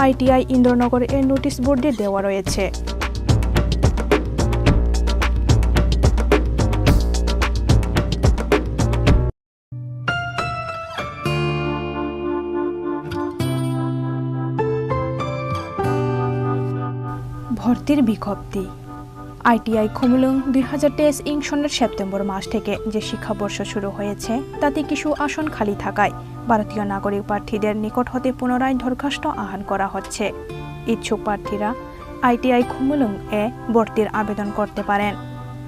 ITI Indranagar এর notice বোর্ডে দেওয়া রয়েছে। ভর্তির বিজ্ঞপ্তি। আইটিআই খুমুলুং 2023 সনের সেপ্টেম্বর মাস থেকে যে শিক্ষাবর্ষ শুরু হয়েছে তাতে কিছু আসন খালি থাকায় ভারতীয় নাগরিক প্রার্থীদের নিকট হতে পুনরায় দরখাস্ত আহ্বান করা হচ্ছে। ইচ্ছুক প্রার্থীরা আইটিআই খুমুলুং এ ভর্তির আবেদন করতে পারেন।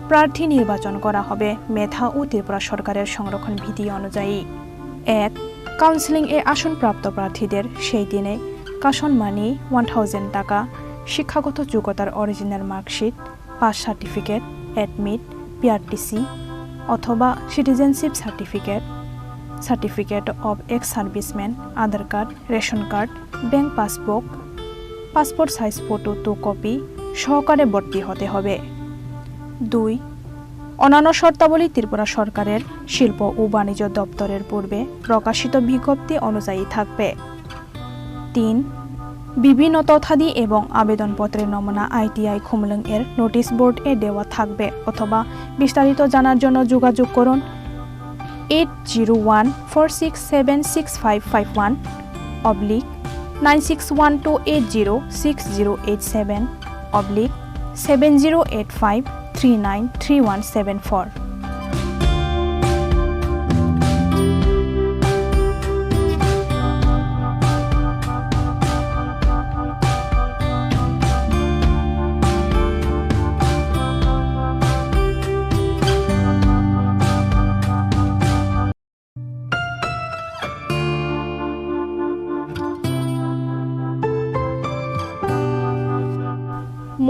প্রার্থী নির্বাচন করা হবে মেধা ও ত্রিপুরা সরকারের সংরক্ষণ বিধি অনুযায়ী। 1. কাউন্সিলিং এ আসনপ্রাপ্ত প্রার্থীদের সেই দিনে কাশন মানি 1000 টাকা, শিক্ষাগত যোগ্যতার original marksheet, pass certificate, admit, PRTC অথবা citizenship certificate, certificate of ex serviceman, Aadhaar card, ration card, bank passbook, passport size photo 2 copy সহকারে ভর্তি হতে হবে। 2. অন্যান্য শর্তাবলী ত্রিপুরা সরকারের শিল্প ও বাণিজ্য দপ্তরের পূর্বে প্রকাশিত বিজ্ঞপ্তি অনুযায়ী থাকবে। 3. বিভিন্ন তথ্যাদি এবং আবেদনপত্রের নমুনা আইটিআই খুমুলুং এর নোটিশ বোর্ড এ দেওয়া থাকবে অথবা বিস্তারিত জানার জন্য যোগাযোগ করুন 8014676551 অবলিক 9612806087 অবলিক 7085393174।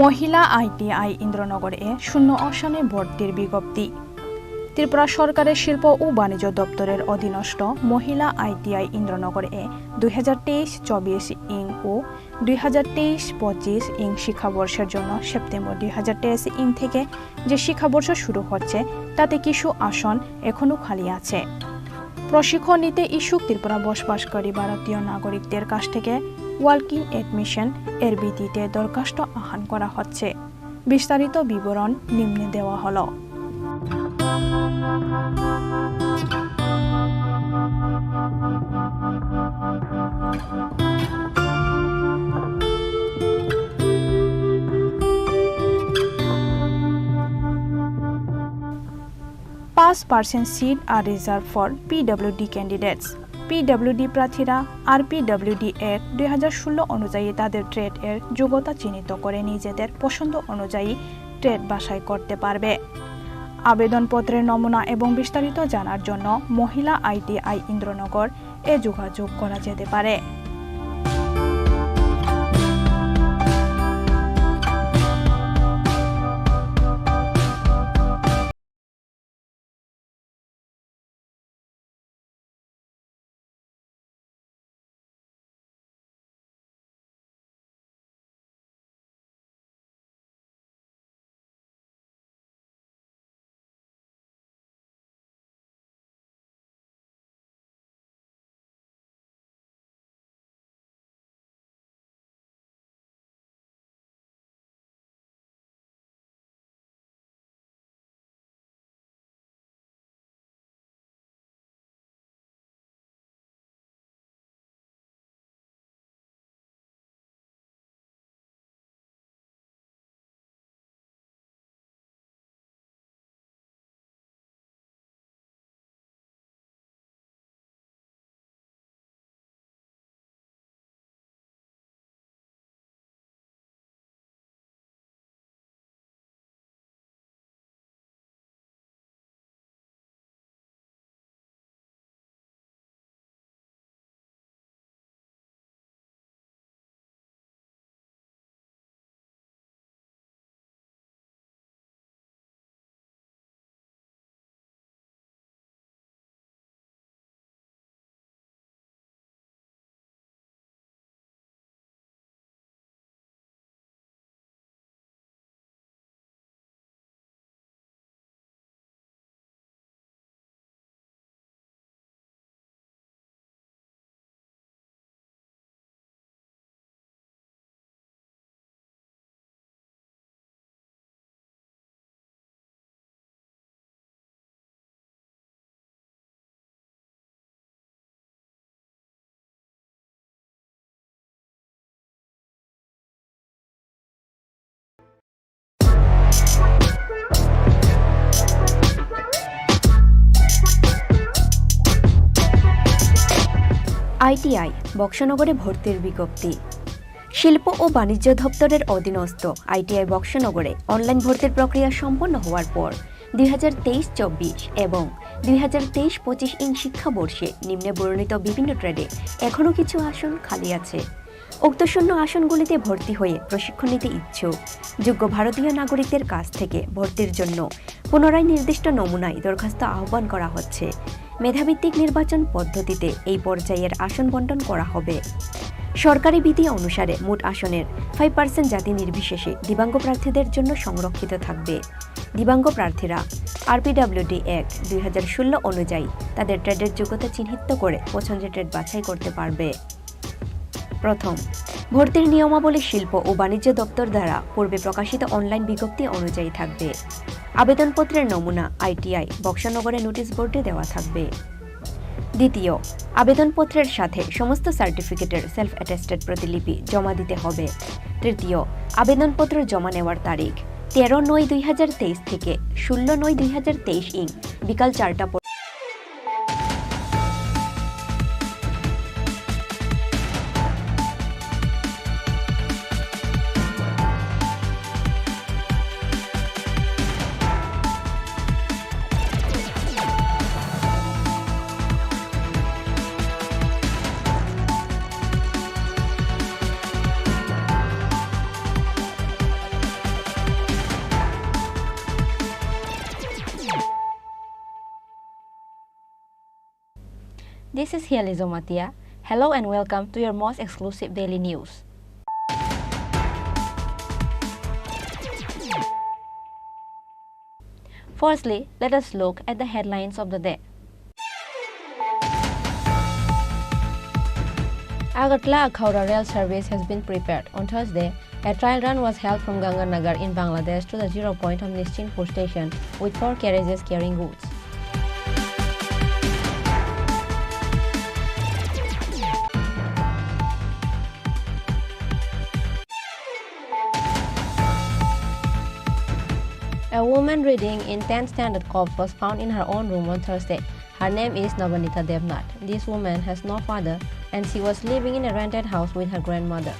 মহিলা আইটিআই ইন্দ্রনগর এ 0 আসনে ভর্তির বিজ্ঞপ্তি। ত্রিপুরা সরকারের শিল্প ও বাণিজ্য দপ্তরের অধীনস্থ মহিলা আইটিআই ইন্দ্রনগর এ 2023-24 ও 2023-25 শিক্ষাবর্ষের জন্য সেপ্টেম্বর 2023 থেকে যে শিক্ষাবর্ষ শুরু হচ্ছে তাতে কিছু আসন এখনও খালি আছে। প্রশিক্ষণ নিতে ইচ্ছুক ত্রিপুরা বসবাসকারী ভারতীয় নাগরিকদের কাছ থেকে ওয়ার্কিং এডমিশন এর ভিত্তিতে দরখাস্ত আহ্বান করা হচ্ছে। বিস্তারিত বিবরণ নিম্নে দেওয়া হলো। % seat are reserved for PWD candidates. PWD প্রার্থীরা RPWD Act 2016 অনুযায়ী তাদের ট্রেড এর যোগ্যতা চিহ্নিত করে নিজেদের পছন্দ অনুযায়ী ট্রেড বাছাই করতে পারবে। আবেদনপত্রের নমুনা এবং বিস্তারিত জানার জন্য মহিলা আইটিআই ইন্দ্রনগর এ যোগাযোগ করা যেতে পারে। আইটিআই বক্সনগরে ভর্তির বিজ্ঞপ্তি। শিল্প ও বাণিজ্য দপ্তরের অধীনস্থ আইটিআই বক্সনগরে অনলাইন ভর্তির প্রক্রিয়া সম্পন্ন হওয়ার পর 2023-24 এবং 2023-25 শিক্ষাবর্ষে নিম্নে বর্ণিত বিভিন্ন ট্রেডে এখনও কিছু আসন খালি আছে। উক্ত শূন্য আসনগুলিতে ভর্তি হয়ে প্রশিক্ষণ নিতে ইচ্ছুক যোগ্য ভারতীয় নাগরিকদের কাছ থেকে ভর্তির জন্য পুনরায় নির্দিষ্ট নমুনায় দরখাস্ত আহ্বান করা হচ্ছে। মেধাভিত্তিক নির্বাচন পদ্ধতিতে এই পর্যায়ের আসন বণ্টন করা হবে। সরকারি বিধি অনুসারে মোট আসনের 5% জাতি নির্বিশেষে দিব্যাঙ্গ প্রার্থীদের জন্য সংরক্ষিত থাকবে। দিব্যাঙ্গ প্রার্থীরা RPWD অ্যাক্ট 2016 অনুযায়ী তাদের ট্রেডের যোগ্যতা চিহ্নিত করে পছন্দের ট্রেড বাছাই করতে পারবে। প্রথম, ভর্তির নিয়মাবলী শিল্প ও বাণিজ্য দপ্তর দ্বারা পূর্বে প্রকাশিত অনলাইন বিজ্ঞপ্তি অনুযায়ী থাকবে। আবেদনপত্রের নমুনা আইটিআই বক্সনগরে নোটিশ বোর্ডে দেওয়া থাকবে। দ্বিতীয়, আবেদনপত্রের সাথে সমস্ত সার্টিফিকেটের সেলফ অ্যাটেস্টেড প্রতিলিপি জমা দিতে হবে। তৃতীয়, আবেদনপত্র জমা নেওয়ার তারিখ 13/9/2023 থেকে 16/9/2023 বিকাল 4টা। This is Hializo Matia. Hello and welcome to your most exclusive daily news. Firstly, let us look at the headlines of the day. Agartala-Akhauda rail service has been prepared. On Thursday, a trial run was held from Ganganagar in Bangladesh to the zero point of Nischinpur station with 4 carriages carrying goods. A woman reading in 10th standard corps was found in her own room on Thursday. Her name is Navanita Devnath. This woman has no father and she was living in a rented house with her grandmother.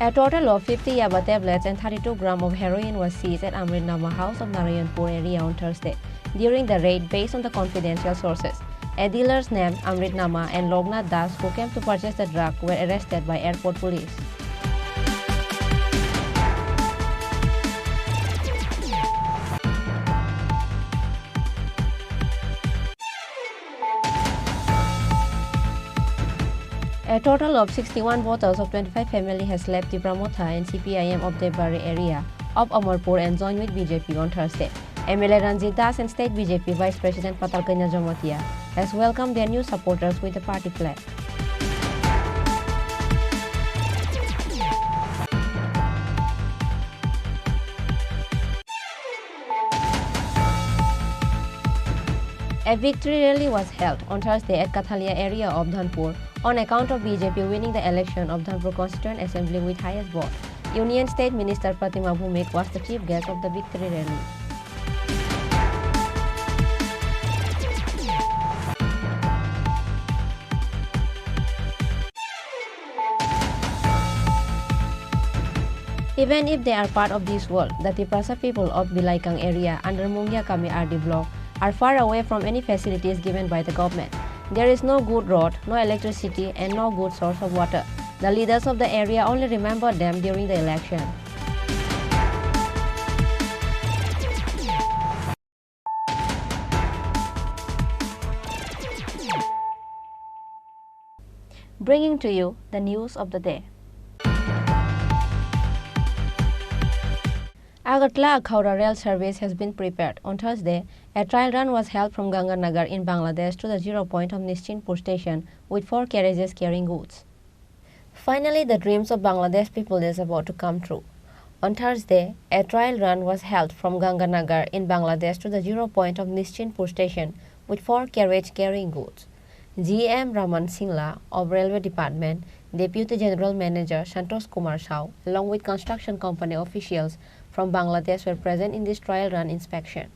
A total of 50 yaba tablets and 32 grams of heroin was seized at Amritnama House of Narayanpur area on Thursday. During the raid, based on the confidential sources, a dealers named Amritnama and Lognath Das, who came to purchase the drug, were arrested by airport police. A total of 61 voters of 25 family has left the Pramotha and CPIM of the Bari area of Amarpur and joined with BJP on Thursday. MLA Ranjit Das and State BJP Vice President Patalkanya Jomatia has welcomed their new supporters with the party flag. A victory rally was held on Thursday at Kathalia area of Dhanpur on account of BJP winning the election of Dhanpur Constituent Assembly with highest vote. Union State Minister Pratima Bhumik was the chief guest of the victory rally. Even if they are part of this world, the Tiprasa people of Bilaikang area under Mungya Kami RD block are far away from any facilities given by the government. There is no good road, no electricity, and no good source of water. The leaders of the area only remember them during the election. Bringing to you the news of the day. Agartala-Akhauda rail service has been prepared. On Thursday, a trial run was held from Ganganagar in Bangladesh to the zero point of Nischinpur station with 4 carriages carrying goods. Finally, the dreams of Bangladesh people is about to come true. On Thursday, a trial run was held from Ganganagar in Bangladesh to the zero point of Nischinpur station with 4 carriages carrying goods. GM Raman Singla of Railway Department Deputy General Manager Santosh Kumar Shah, along with construction company officials from Bangladesh, were present in this trial run inspection.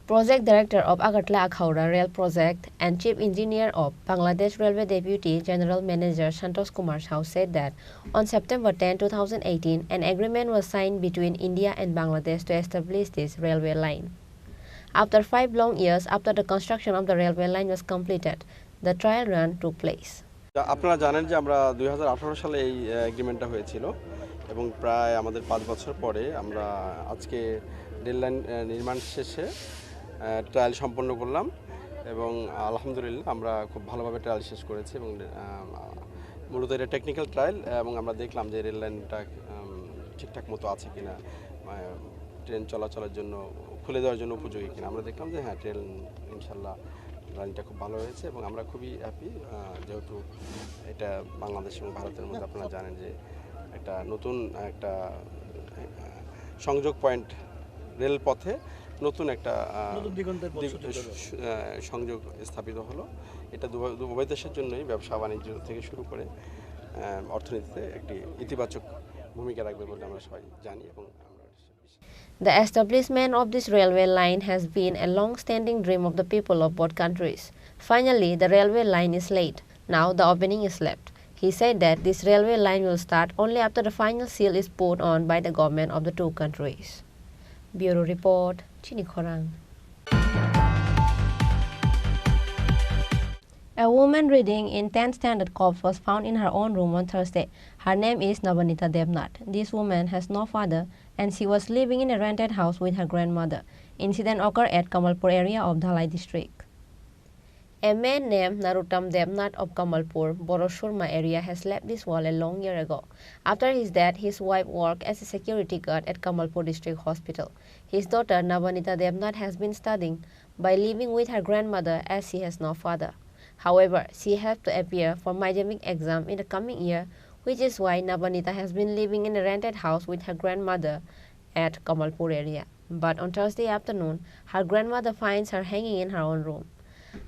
Project Director of Agartala-Akhauda Rail Project and Chief Engineer of Bangladesh Railway Deputy General Manager Santosh Kumar Shah said that on September 10, 2018, an agreement was signed between India and Bangladesh to establish this railway line. After 5 long years after the construction of the railway line was completed, the trial run took place. আপনারা জানেন যে আমরা 2018 সালে এই এগ্রিমেন্টটা হয়েছিল এবং প্রায় আমাদের 5 বছর পরে আমরা আজকে রেল লাইন নির্মাণ শেষে ট্রায়াল সম্পন্ন করলাম এবং আলহামদুলিল্লাহ আমরা খুব ভালোভাবে ট্রায়াল শেষ করেছি এবং মূলত এটা টেকনিক্যাল ট্রায়াল এবং আমরা দেখলাম যে রেল লাইনটা ঠিকঠাক মতো আছে কিনা, ট্রেন চলাচলের জন্য খুলে দেওয়ার জন্য উপযোগী কিনা। আমরা দেখলাম যে হ্যাঁ, ট্রেন ইনশাল্লাহ লাইনটা খুব ভালো হয়েছে এবং আমরা খুবই হ্যাপি, যেহেতু এটা বাংলাদেশ এবং ভারতের মধ্যে আপনারা জানেন যে একটা নতুন একটা সংযোগ পয়েন্ট, রেলপথে নতুন একটা সংযোগ স্থাপিত হলো। এটা উভয় দেশের জন্যই ব্যবসা বাণিজ্য থেকে শুরু করে অর্থনীতিতে একটি ইতিবাচক ভূমিকা রাখবে বলে আমরা সবাই জানি এবং The establishment of this railway line has been a long-standing dream of the people of both countries. Finally, the railway line is laid. Now the opening is left. He said that this railway line will start only after the final seal is put on by the government of the two countries. Bureau Report, Chini Khorang. A woman reading in 10th Standard Corps was found in her own room on Thursday. Her name is Navanita Devnath. This woman has no father and she was living in a rented house with her grandmother. Incident occurred at Kamalpur area of Dhalai district. A man named Narottam Devnath of Kamalpur, Borosurma area has left this world a long year ago. After his death, his wife worked as a security guard at Kamalpur district hospital. His daughter Navanita Devnath has been studying by living with her grandmother as she has no father. However, she has to appear for madhyamik exam in the coming year, which is why Navanita has been living in a rented house with her grandmother at Kamalpur area. But on Thursday afternoon, her grandmother finds her hanging in her own room.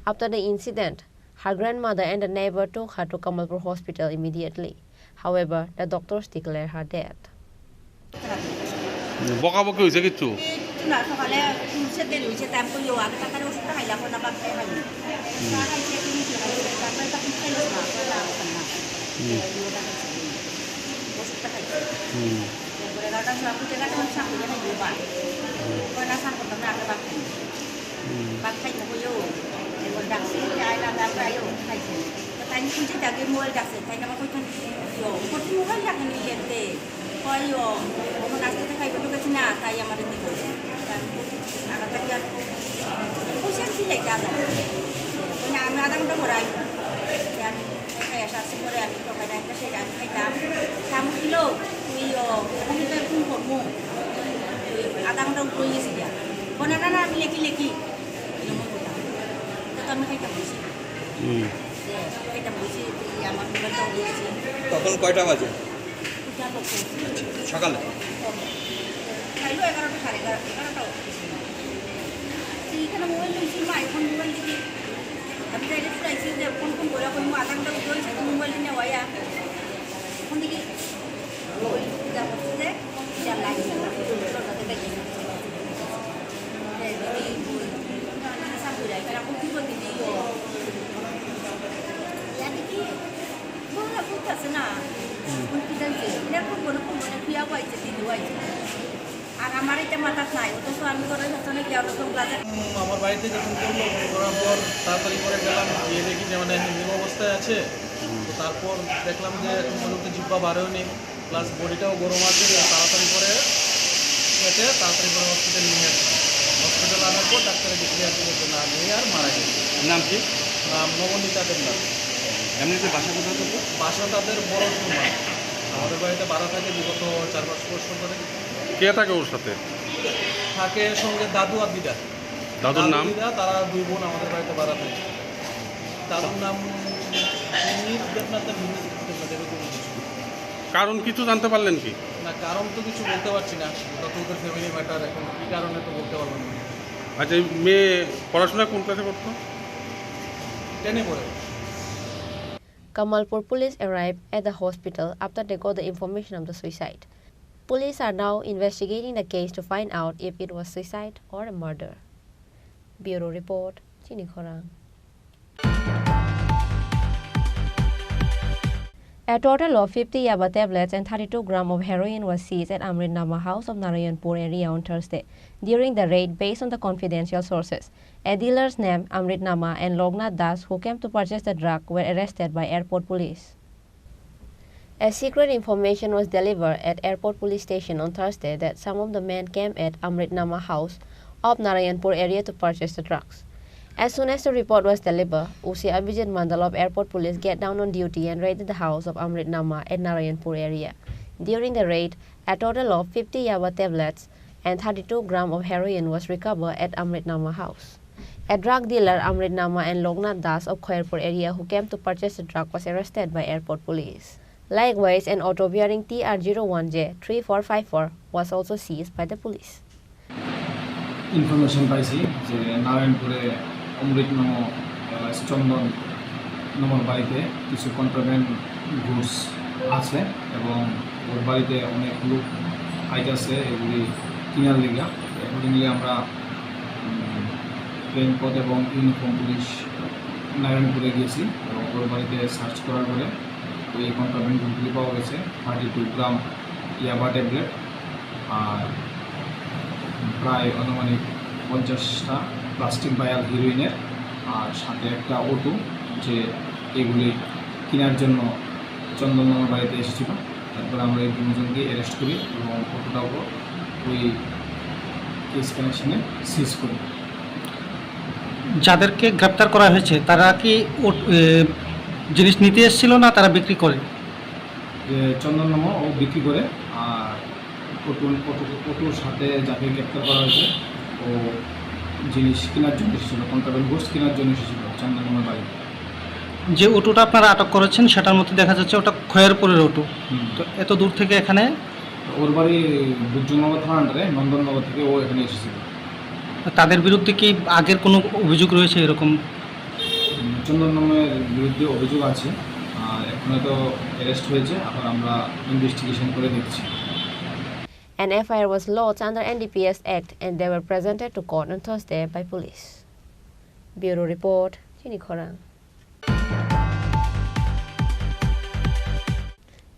After the incident, her grandmother and the neighbor took her to Kamalpur hospital immediately. However, the doctors declared her dead. বকাবকি হয়েছে কিছু না সকালে উঠছে দেরি হয়েছে time করে আগে টাকার ওষুধটা খাইলাম না বাপ খাই খাইনি খাইছে তুমি তারপরে তখন খাইলো না ওষুধটা খাইছে এরপরে গাটা সাপু জায়গাটা আমি সাপু জায়গা খাইলো বা কয়না সাপ করতাম না আগে বাপ খাইতে হইও এরপর ডাকছে আইলাম তারপরে আইও খাইছে তাই শুনছে তাকে মোবাইল ডাকছে তাই আমার কইতেন প্রতি মোবাইল ডাকেন নিয়ে কয়ও আমার আজকে খাইবে তো গেছি না তাই আমার দিতে হবে আগাটা কি আর পয়সা দিলে দাদা আমি আধা ঘন্টা করে আই খাই আসার পরে আমি সকালে একটা সেই আমি খাইতাম সামু কিলো তুই কমিটার ফোন করবো আধা ঘন্টা উপরে গেছি দিয়া বনে না আমি লেখি তো আমি খাইতাম বলছি খাইতাম বলছি আমার মোবাইলটা দিয়েছি। তখন কয়টা বাজে? সকালে খাইলো 11টা সাড়ে 11টা এইখানে মোবাইল নিয়েছি মা এখন মোবাইল দিকে আমি চাইলে চাইছি যে ফোন করে কোনো আধা ঘন্টা বলছি মোবাইল নিয়ে ওয়া ফোন দিকে যা করছে যে যা লাগে না আর আমার এটা মাথা নাই অথচ আমি করে শাসনে কি আমার বাড়িতে যখন করলো করার পর তাড়াতাড়ি করে গেলাম গিয়ে দেখি যে মানে নিম অবস্থায় আছে। তো তারপর দেখলাম যে মোটামুটি জিব্বা বারেও নেই, প্লাস বডিটাও গরম আছে। তাড়াতাড়ি করে কেটে তাড়াতাড়ি করে হসপিটাল নিয়ে আসি। হসপিটাল আনার পর ডাক্তারে দেখে আসি না নিয়ে আর মারা গেছে। নাম কি? নাম নবনীতা দেবনাথ। এমনিতে বাসা কোথায় থাকবো? বাসা তাদের বড় সুরমা। আমাদের বাড়িতে ভাড়া থাকে বিগত 4-5 বছর ধরে। কে থাকে ওর সাথে? থাকে সঙ্গে দাদু আর দিদা। দাদুর নাম? দিদা, তারা 2 বোন আমাদের বাড়িতে ভাড়া থাকে। দাদুর নাম চিনি দেবনাথ। কারণ কিছু জানতে পারলেন কি? না, কারণ তো কিছু বলতে পারছি না, ওটা তো ওদের ফ্যামিলি ম্যাটার। এখন কী কারণে তো বলতে পারলাম না। আচ্ছা, এই মেয়ে পড়াশোনা কোন ক্লাসে করতো? 10-এ পড়ে। Kamalpur police arrived at the hospital after they got the information of the suicide. Police are now investigating the case to find out if it was suicide or a murder. Bureau Report, Chini Khorang. A total of 50 Yaba tablets and 32 grams of heroin was seized at Amritnama House of Narayanpur area on Thursday during the raid based on the confidential sources. A dealers named Amritnama and Loknath Das, who came to purchase the drug, were arrested by airport police. A secret information was delivered at airport police station on Thursday that some of the men came at Amritnama House of Narayanpur area to purchase the drugs. As soon as the report was delivered, UC Abhijit Mandal of airport police get down on duty and raided the house of Amritnama at Narayanpur area. During the raid, a total of 50 Yaba tablets and 32 grams of heroin was recovered at Amritnama House. A drug dealer, Amritnama and Loknath Das of Khairpur area, who came to purchase the drug, was arrested by airport police. Likewise, an auto bearing TR01J3454 was also seized by the police. Information পাইছি যে নারায়ণপুরে অমৃত নাম চন্দন নম্বর বাড়িতে কিছু contraband goods আছে এবং ওর বাড়িতে অনেক লোক আইতাছে এগুলি কিনার লিগা এগুলি আমরা প্লেন পথ এবং ইউনিফর্ম পুলিশ নারায়ণপুরে গিয়েছি এবং ওর বাড়িতে সার্চ করার পরে ওই কন্ট্রাব্যান্ড গুডগুলি পাওয়া গেছে 32 গ্রাম ইয়াবা ট্যাবলেট আর প্রায় অনুমানিক 50টা প্লাস্টিক বায়াল হিরোইনের আর সাথে একটা অটো যে এগুলি কেনার জন্য চন্দননগর বাড়িতে এসেছিল। তারপর আমরা এই দুজনকে অ্যারেস্ট করি এবং অটোটাও ওই কেস কানেকশনে সিজ করি। যাদেরকে গ্রেপ্তার করা হয়েছে তারা কি জিনিস নিতে এসেছিল না তারা বিক্রি করে? চন্দননগর ও বিক্রি করে আর অটোর সাথে যাকে গ্রেপ্তার করা হয়েছে ও জিনিস কেনার জন্য এসেছিল, কন্ট্রাব্যান্ড গুডস কেনার জন্য এসেছিল চন্দননগর বাড়ি। যে অটোটা আপনারা আটক করেছেন সেটার মধ্যে দেখা যাচ্ছে ওটা খয়েরপুরের অটো, তো এত দূর থেকে এখানে? ওর বাড়ি দুর্যোগনগর থানা আন্ডারে নন্দননগর থেকে ও এখানে এসেছিল। তাদের বিরুদ্ধে কি আগের কোনো অভিযোগ রয়েছে এরকম? চন্দননগরের বিরুদ্ধে অভিযোগ আছে আর এখন তো অ্যারেস্ট হয়েছে, এখন আমরা ইনভেস্টিগেশন করে দেখছি। An FIR was lodged under NDPS Act and they were presented to court on Thursday by police. Bureau Report, Chini Khorang.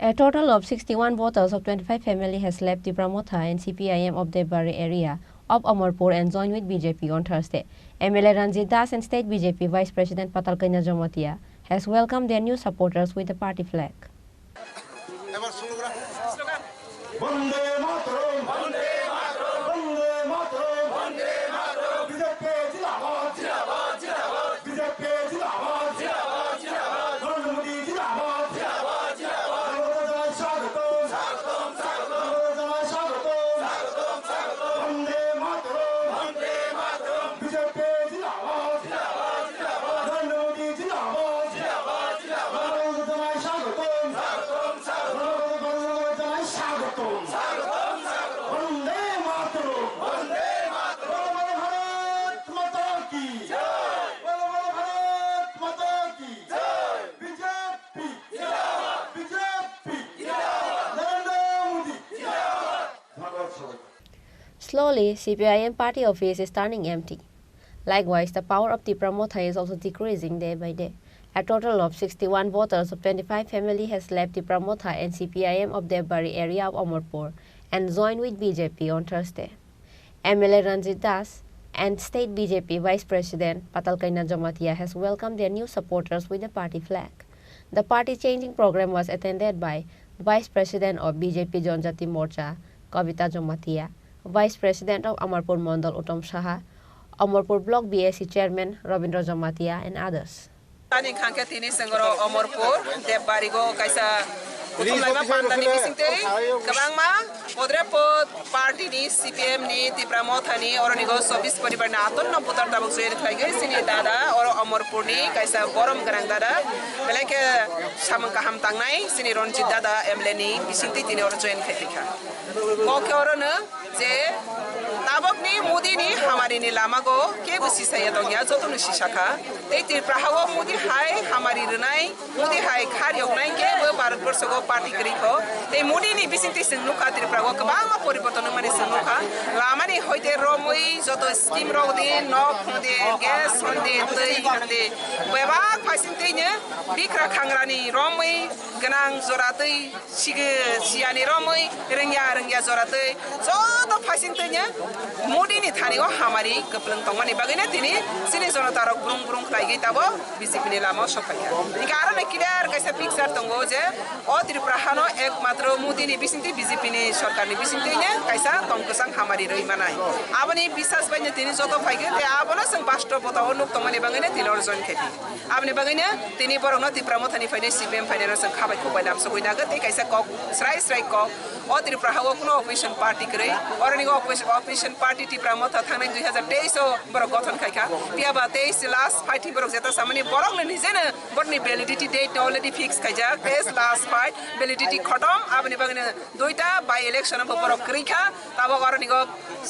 A total of 61 voters of 25 family has left the Pramotha and CPIM of the Bari area of Amarpur and joined with BJP on Thursday. MLA Ranjit Das and State BJP Vice President Patalkanya Jamatia has welcomed their new supporters with the party flag. Vande Mataram, Vande Mataram, Vande Mataram, Vande Mataram. BJP Zindabad, Zindabad, Zindabad. BJP Zindabad, Zindabad, Zindabad. Narendra Modi Zindabad, Zindabad, Zindabad. Swagatam, Swagatam, Swagatam. Swagatam, Swagatam. Vande Mataram, Vande Mataram. BJP Zindabad, Zindabad, Zindabad. Narendra Modi Zindabad, Zindabad, Zindabad. Swagatam, Swagatam, Swagatam. Slowly, CPIM party office is turning empty. Likewise, the power of the Pramotha is also decreasing day by day. A total of 61 voters of 25 family has left the Pramotha and CPIM of the Bari area of Amarpur and joined with BJP on Thursday. MLA Ranjit Das and State BJP Vice President Patalkanya Jamatia has welcomed their new supporters with the party flag. The party changing program was attended by Vice President of BJP Janjati Morcha, Kavita Jamatia, Vice President of Amarpur Mandal Uttam Saha, Amarpur Block BSC Chairman Rabindra Jamatia and others. Tani khangke tini sengoro Amarpur Debbarigo kaisa utumlama pandani bisingte kabang ma podre pod party ni CPM ni Pramotha ni oronigo service paribar na aton na putar tabuk join khaige sini dada or Amarpur ni kaisa borom garang dada beleke samang kaham tangnai sini Ranjit dada MLA ni bisingte tini or join khaika ko ke orona je tabok ni Modi ni hamari hamarini lamago ke busi saya dong ya jotonu sisaka tei Tripura hawo mudi hai hamari renai mudi hai khariok nai ke bo Bharat Borsho go party kri ko tei mudi ni bisinti sing nuka Tripura go kabang poriborton mani sing nuka lamani hoite romoi joto scheme ro de no khode gas honde tei hande beba phasinti ne bikra khangrani romoi ganang joratei sige siani romoi rengya joratei joto phasinti ne mudi ni thani go hamari kaplang tongmani bagine tini sini jonata rok brung brung khai tabo BJP ni lama sopaya ni karone clear kaisa picture tongo je o Tripura hano ekmatro mudi ni bisinti BJP ni sarkar ni bisinti ne kaisa tongkosang hamari roi manai aboni bisas baine tini joto phaige te abono sang bastro bota onuk tongmani bagine tini orjon kheti abni bagine tini borong no Tripura mothani phaine CPM phaine sang khabai khobai lam sogoi naga te kaisa kok srai kok o Tripura hawo kuno opposition party krei orani go opposition party Tripura motha thangnai 2023 o borok gothon khaika piaba 23 last fighting borok jeta samani borok ne nijena borni validity date already fix kaija case last fight validity khatam abni bagine duita by election bo borok krikha tabo orani go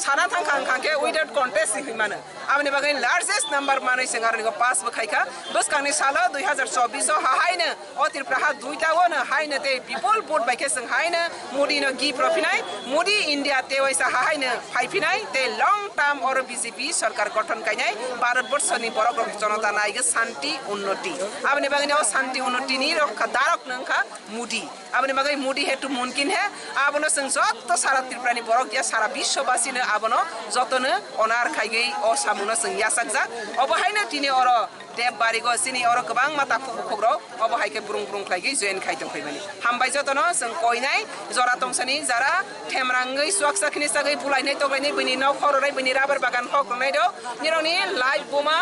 sana thang khangke without contest himana abni bagine largest number manai sengarani go pass bo khaika buskani sala 2024 o haina o Tripura ha duita wona haina te people vote by kesang haina modi no gi profinai modi India te waisa haina phaipinai te long term or BJP sarkar গঠন কাইনাই ভারত বর্ষনি বড় জনতা নাইগে শান্তি উন্নতি আপনি বাগানে শান্তি উন্নতি নি রক্ষা দারক নংখা মুডি আপনি বাগাই মুডি হেতু মুমকিন হে আবনো সং যত সারা ত্রিপুরানি বড় গিয়া সারা বিশ্ববাসীনে আবনো যতনে অনার খাইগেই ও সামুনো সং ইয়াসাকজা অবহাইনে তিনি অর देव बारिगो सिनी और गोबां माता खुबुखग्रो अब हाइके ब्रुं ब्रुं खाइगे जयन खाइतों फैमानि हामबाय जतनो जों कयनाय जरा तंसानि जारा थेमरांगै सुवाकसाखिनि सागै बुलायनाय तगलायनाय बैनि नाव खरराय बैनि राबार बागान हकनाय दो निरनि लाइभ बुमा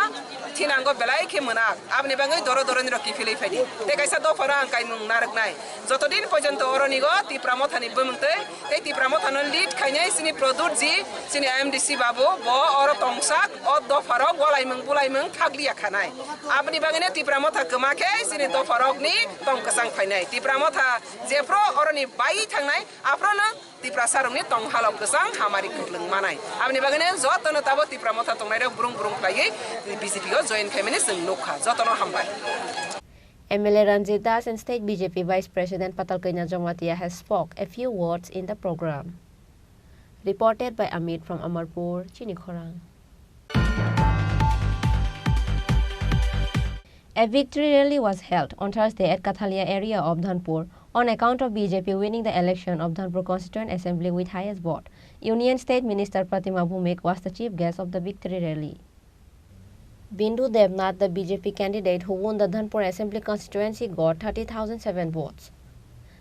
थिनांगो बेलाय के मोना आबनि बाङै दरो दरोनि रखि फिलै फाइदि ते कायसा दफरा आंकाय मुं नारकनाय जतदिन पर्यन्त अरनिगो Tripura मोथानि बमंतै ते Tripura मोथानो लीड खाइनाय सिनि प्रदुत जी सिनि MDC बाबु ब और तंसाक अ दफारो गलायमों बुलायमों थागलिया खानाय আপনি বাগানে Tripura মথা গমাকে সিনি দফারকনি তংকসাং ফাইনাই Tripura মথা যেপ্র অরনি বাই থাংনাই আপ্রনা Tripura সারংনি তং হালক গসাং হামারি কুলং মানাই আপনি বাগানে যতনো তাবো Tripura মথা তংনাইরে ব্রুং ব্রুং পাইগে BJP গো জয়েন খাইমানে जों নখা যতনো হামবাই MLA Ranjit Das and State BJP Vice President Patalkanya Jamatia has spoke a few words in the program. Reported by Amit from Amarpur, Chini Khorang. A victory rally was held on Thursday at Kathalia area of Dhanpur on account of BJP winning the election of Dhanpur Constituent Assembly with highest vote. Union State Minister Pratima Bhumik was the chief guest of the victory rally. Bindu Devnath, the BJP candidate who won the Dhanpur Assembly constituency, got 30,007 votes.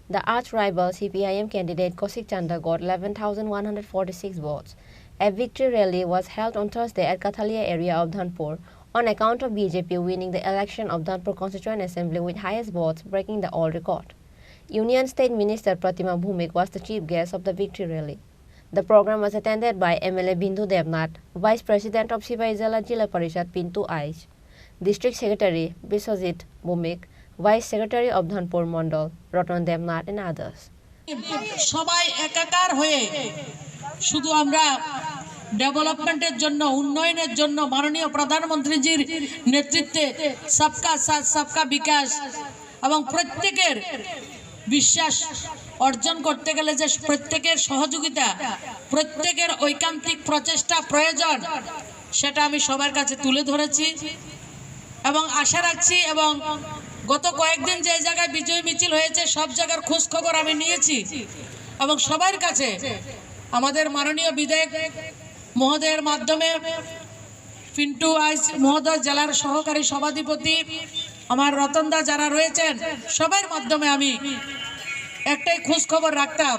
The arch-rival CPIM candidate Kaushik Chanda got 11,146 votes. A victory rally was held on Thursday at Kathalia area of Dhanpur on account of BJP winning the election of Dhanpur Constituent Assembly with highest votes, breaking the all record. Union State Minister Pratima Bhumik was the chief guest of the victory rally. The program was attended by MLA Bindu Devnath, Vice President of Sivaizala Jila Parishad Pintu Aish, District Secretary Biswajit Bhumik, Vice Secretary of Dhanpur Mondal, Ratan Devnath and others. সবাই একাকার হয়ে শুধু আমরা ডেভেলপমেন্টের জন্য উন্নয়নের জন্য মাননীয় প্রধানমন্ত্রীজির নেতৃত্বে সবকা সাথ সবকা বিকাশ এবং প্রত্যেকের বিশ্বাস অর্জন করতে গেলে যে প্রত্যেকের সহযোগিতা প্রত্যেকের ঐকান্তিক প্রচেষ্টা প্রয়োজন সেটা আমি সবার কাছে তুলে ধরেছি এবং আশা রাখছি এবং গত কয়েকদিন যে জায়গায় বিজয় মিছিল হয়েছে সব জায়গার খোঁজ খবর আমি নিয়েছি এবং সবার কাছে আমাদের মাননীয় বিধায়ক মহোদয়ের মাধ্যমে পিন্টু আইস মহোদয় জেলার সহকারী সভাধিপতি আমার রতনদা যারা রয়েছেন সবার মাধ্যমে আমি একটাই খোঁজ খবর রাখতাম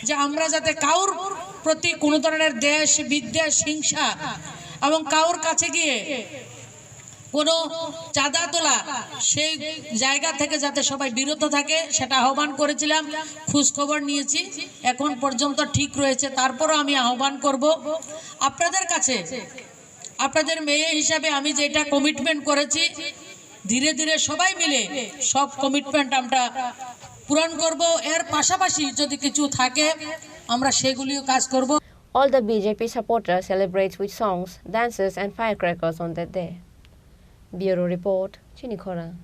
যে আমরা যাতে কাউর প্রতি কোনো ধরনের দেশ বিদ্বেষ হিংসা এবং কাউর কাছে গিয়ে কোনো চাঁদা তোলা সেই জায়গা থেকে যাতে সবাই বিরত থাকে সেটা আহ্বান করেছিলাম খোঁজ খবর নিয়েছি এখন পর্যন্ত ঠিক রয়েছে তারপরও আমি আহ্বান করব আপনাদের কাছে আপনাদের মেয়ে হিসাবে আমি যেটা কমিটমেন্ট করেছি ধীরে ধীরে সবাই মিলে সব কমিটমেন্ট আমরা পূরণ করব এর পাশাপাশি যদি কিছু থাকে আমরা সেগুলিও কাজ করব All the BJP supporters celebrate with songs, dances and firecrackers on that day. Bureau Report, Chini Khorang.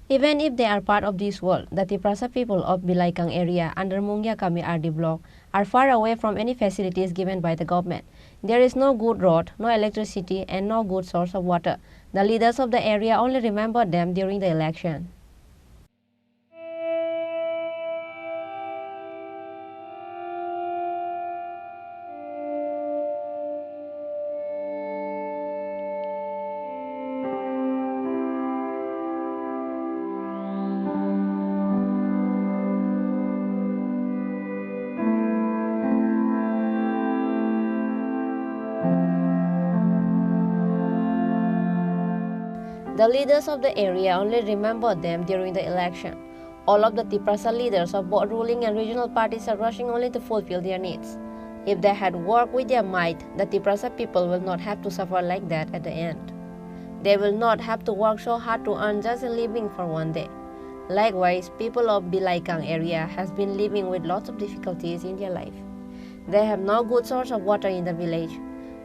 Even if they are part of this world, the Tiprasa people of Bilaikang area under Mungya Kami RD block are far away from any facilities given by the government. There is no good road, no electricity and no good source of water. The leaders of the area only remember them during the election. The leaders of the area only remember them during the election. All of the Tiprasa leaders of both ruling and regional parties are rushing only to fulfill their needs. If they had worked with their might, the Tiprasa people will not have to suffer like that at the end. They will not have to work so hard to earn just a living for one day. Likewise, people of Bilaikang area has been living with lots of difficulties in their life. They have no good source of water in the village,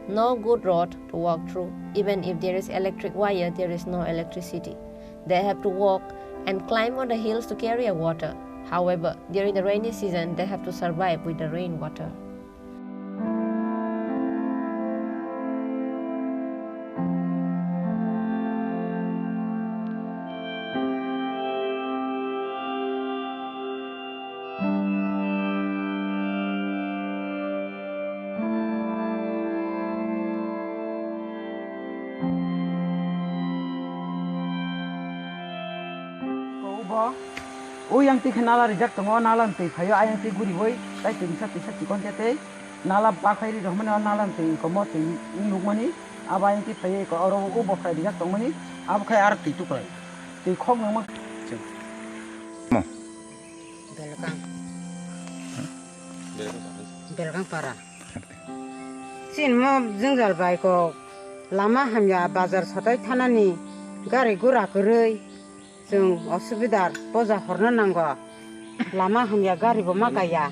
no good road to walk through. Even if there is electric wire, there is no electricity. They have to walk and climb on the hills to carry water. However, during the rainy season, they have to survive with the rainwater. Yang ti kenala rejak tongo nalan ti phayo ayang ti guri boy tai ti sati kon jate nala bakhairi rohmana nalan ti komo ti nugmani aba yang ti phayo ko oro ko bo khai rejak tongmani ab khai ar ti tu kai ti khong nang mo belkang para sin mo jenggal bai ko lama hamya bazar satai thanani gari gura koroi जों असुबिदार बजा हरनो नांगौ लामा हमया गारिबो मागाया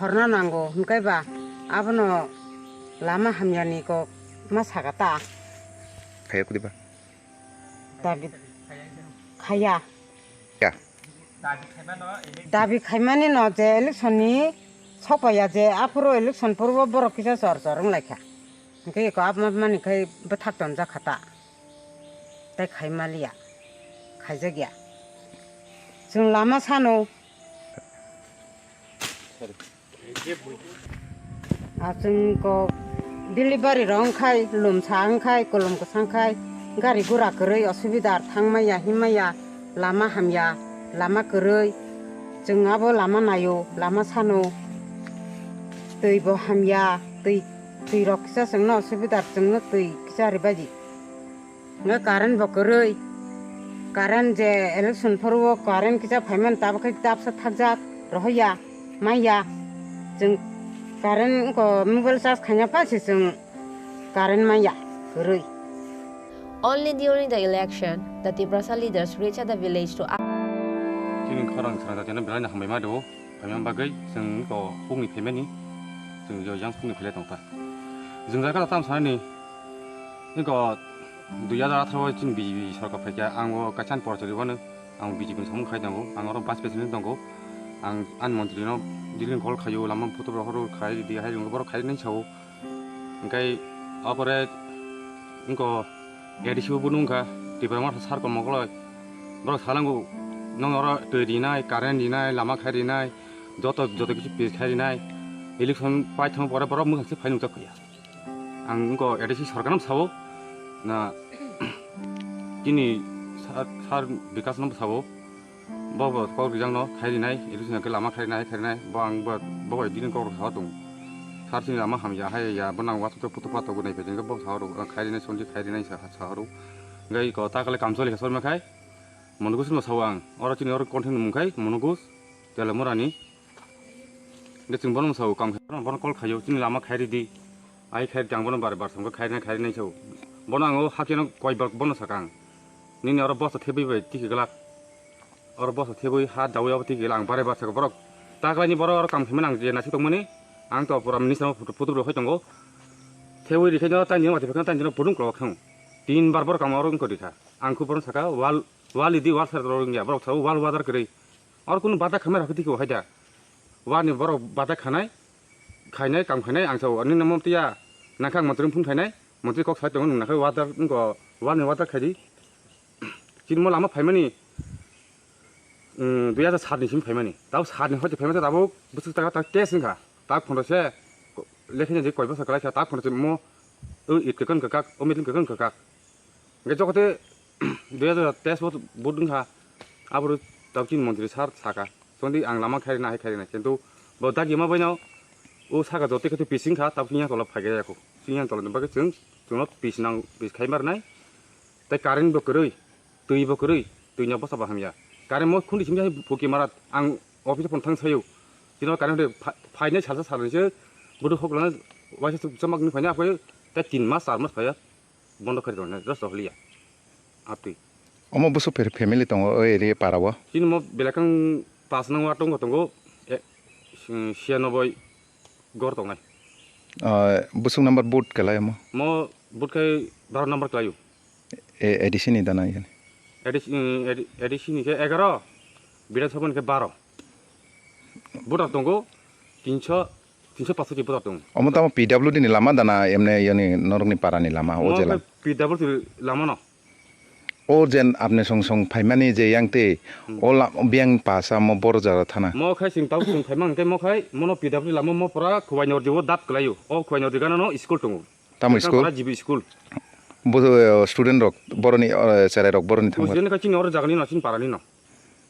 हरनो नांगौ होनखायबा आबनो लामा हमयानिको मासागाता खाया कुदिबा दाबि खाया दाबि खायमानि न जे इलेक्शननि सपाया जे आफरो इलेक्शन फोरबो बर किसा सरं लायखा ओंखाय को आप मानिखाय बथातन जाखाता ताय खायमालिया खायजागिया जों लामा सानो जोंखौ डिलिभारि रंखाय लोमसांखाय गलम गोसांखाय गारि गुरा गोरै असुबिदा थांमाया हिमाया लामा हामया लामा गोरै जोंहाबो लामा नायो लामा सानो दैबो हामया दै रखिसा जोंनो असुबिदा जोंनो दै किसा ओरैबायदि नो कारेन्टबो गोरै कारेन्ट जे इलेक्शन फोरबो कारेन्ट किसा फायमान ताबखाय ताबसा थागजाक रहया माया जों कारेन्ट को मोबाइल चार्ज खाया पासे जों कारेन्ट माया गोरै. Only during the election, the Tiprasa leaders reached the village to ask. Chini Khorang Tripura belanja hambai mado, hambai bagai, जों को फुंनि पेमेन्टनि जों जो yang फुंनि फैलाय दंता. जों जायगा ताम सानि निको 2018 चिन बिजेपि सरकार फैया आंगो काचान परचरिबानो आं बिजेपि समूह खायनांगौ आं आरो बास पेसेन्ट दंगौ आं आन मन्त्रिनो दिलिन कल खायो लामा फटोग्राफर खाय दि हाय जों बर खायनाय साव ओंखाय अपरे इनको एडिसिबो बुनुंखा दिब्रामा सारको मगल बर सालांगौ नों आरो दै दिनाय कारेन्ट दिनाय लामा खाय दिनाय जत किछु पे खाय दिनाय इलेक्शन पाइ थां बर मोजांसे फाइनु जाखैया आं इनको एडिसि सरकारनाव सावो ना दिनै सार बिकासनाव सावो बाबा कल बिजांनो खायरिनाय इलेक्शनखौ लामा खायरिनाय बा आं बाबा दिनै कल सावा दं सारसिं लामा हामया हाया बनांगौ आथ' फट' फाथ' गुनाय बेजों बाव सावरो खायरिनाय सनजि खायरिनाय सावरो गाय को ताकले कामसले सरमाखाय मनगुस न साव आं अर चिनि अर कन्टेन्ट मुखाय मनगुस तेला मुरानि देथिं बन साव काम बन कल खायो चिनि लामा खायरि दि आइ खाय जांबन बार समखौ खायरिनाय साव बन आङो हाकेन गय बन साकां निनि अर बस थेबैबाय तिखिगला or boss tebui ha dawi abti gelang bare ba saka borok taklani borok or kam khiman ang je nasi tongmani ang to pura minister putu ro hoitongo tebui rikhaino ta niyo mate pekhan ta niyo purung klo khang 3 bar bor kam orong ko ditha ang ku boron saka wal idi wal fer ro ngia borok thau wal wadar kre or kun bata khamar hakti ko haida wani borok bata khanai khainai kam khainai ang sau ani namom tia nakhang mantrim phun khainai mantri kok sai tong nakhai wadar ko wani wadar khadi 진모 라마 팔만이 2004년 심 팔만이 다우 4년 허지 팔만이 다보 무슨 다가 다 깨సిం가 딱 본도세 레ಖ냐 제 거기서 그렇게 딱 본도세 뭐 이ጥቀ은 그각 오미든 그건 그각 그게 저거때 2004년 보든가 앞으로 답진 몬들이 사가 손디 ang lama খাইনা কিন্তু বদা GiMA বইনো ও Saga জতে কতে পিসিংখা তাবনিয়া তল ফাগে যাকো সিংয়া তল নবাকে जों পিসনাং piece খাইমার নাই তাই current বকরই दै बकरै दैnya बसा बाहामिया कारेन्ट म खुन्दी सिमजा फुकि मारा आं अफिस फन थां सायौ दिनाव कारेन्ट फाइने सालसा सालनसो बुदु हकलाना वाइस जमागनि फाइने आफै ता 3 मास 4 मास फाया बन्द खरि दने जस्ट हलिया आपति अमो बुसु फेमिली दङ ओरै पाराव दिन म बेलाकं पास नङ वाटं गतंगो 96 गर दंनाय बुसु नम्बर बोर्ड कलाय म बोर्ड kai 12 नम्बर कलायो एडिसन नि दाना यानी एडिसन के 11 विधानसभा के 12 बुटा दंगो 300 के बुटा दं अमताम पीडब्ल्यूडी नि लामा दाना एमने यानी नरंगनि पारानि लामा ओ जेला पीडब्ल्यूडी लामा न ओ जेन आपने संग संग फाइमानि जे यांगते ओ बियां पासा म बर जरा थाना म खाइ सिं ताउ सिं फाइमां के म खाइ मनो पीडब्ल्यूडी लामा म परा खुबाइनर जेबो दात गलायो ओ खुबाइनर दिगाना न स्कुल दं ताम स्कुल जिबि स्कुल स्टूडेंट रक बरनी सेराय रक बरनी थांबा स्टूडेंट का चिन और जागनी न चिन पारानी न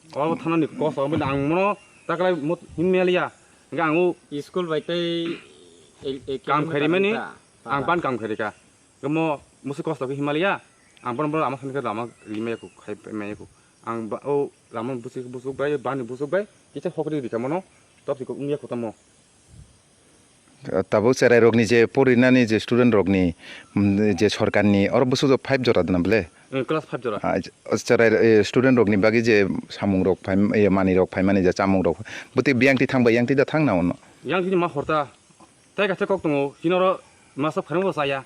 और थानानि कस अब आं मनो ताकलाय हिमेलिया गांगु स्कुल बाइतै काम खरिमानि आं बान काम खरिका गम मुसु कस के हिमालया आं बन आमा सनके लामा लिमेको खाइ मेको आं ओ लामा बुसु बाय बानि बुसु बाय किसे हकरि दिका मनो तबसिको उमिया खतम तब सेराय रकनि जे परिनानि जे स्टूडेंट रकनि जे सरकारनि और बुसु 5 जरा दना बले क्लास 5 जरा सेराय स्टूडेंट रकनि बागि जे सामुं रक फाइ मानि रक फाइमानि जे चामुं रक बुति बियांति थांबा यांति दा थांना उन यांति मा हरता ताय गासे कक दङ सिनर मासा फारमो साया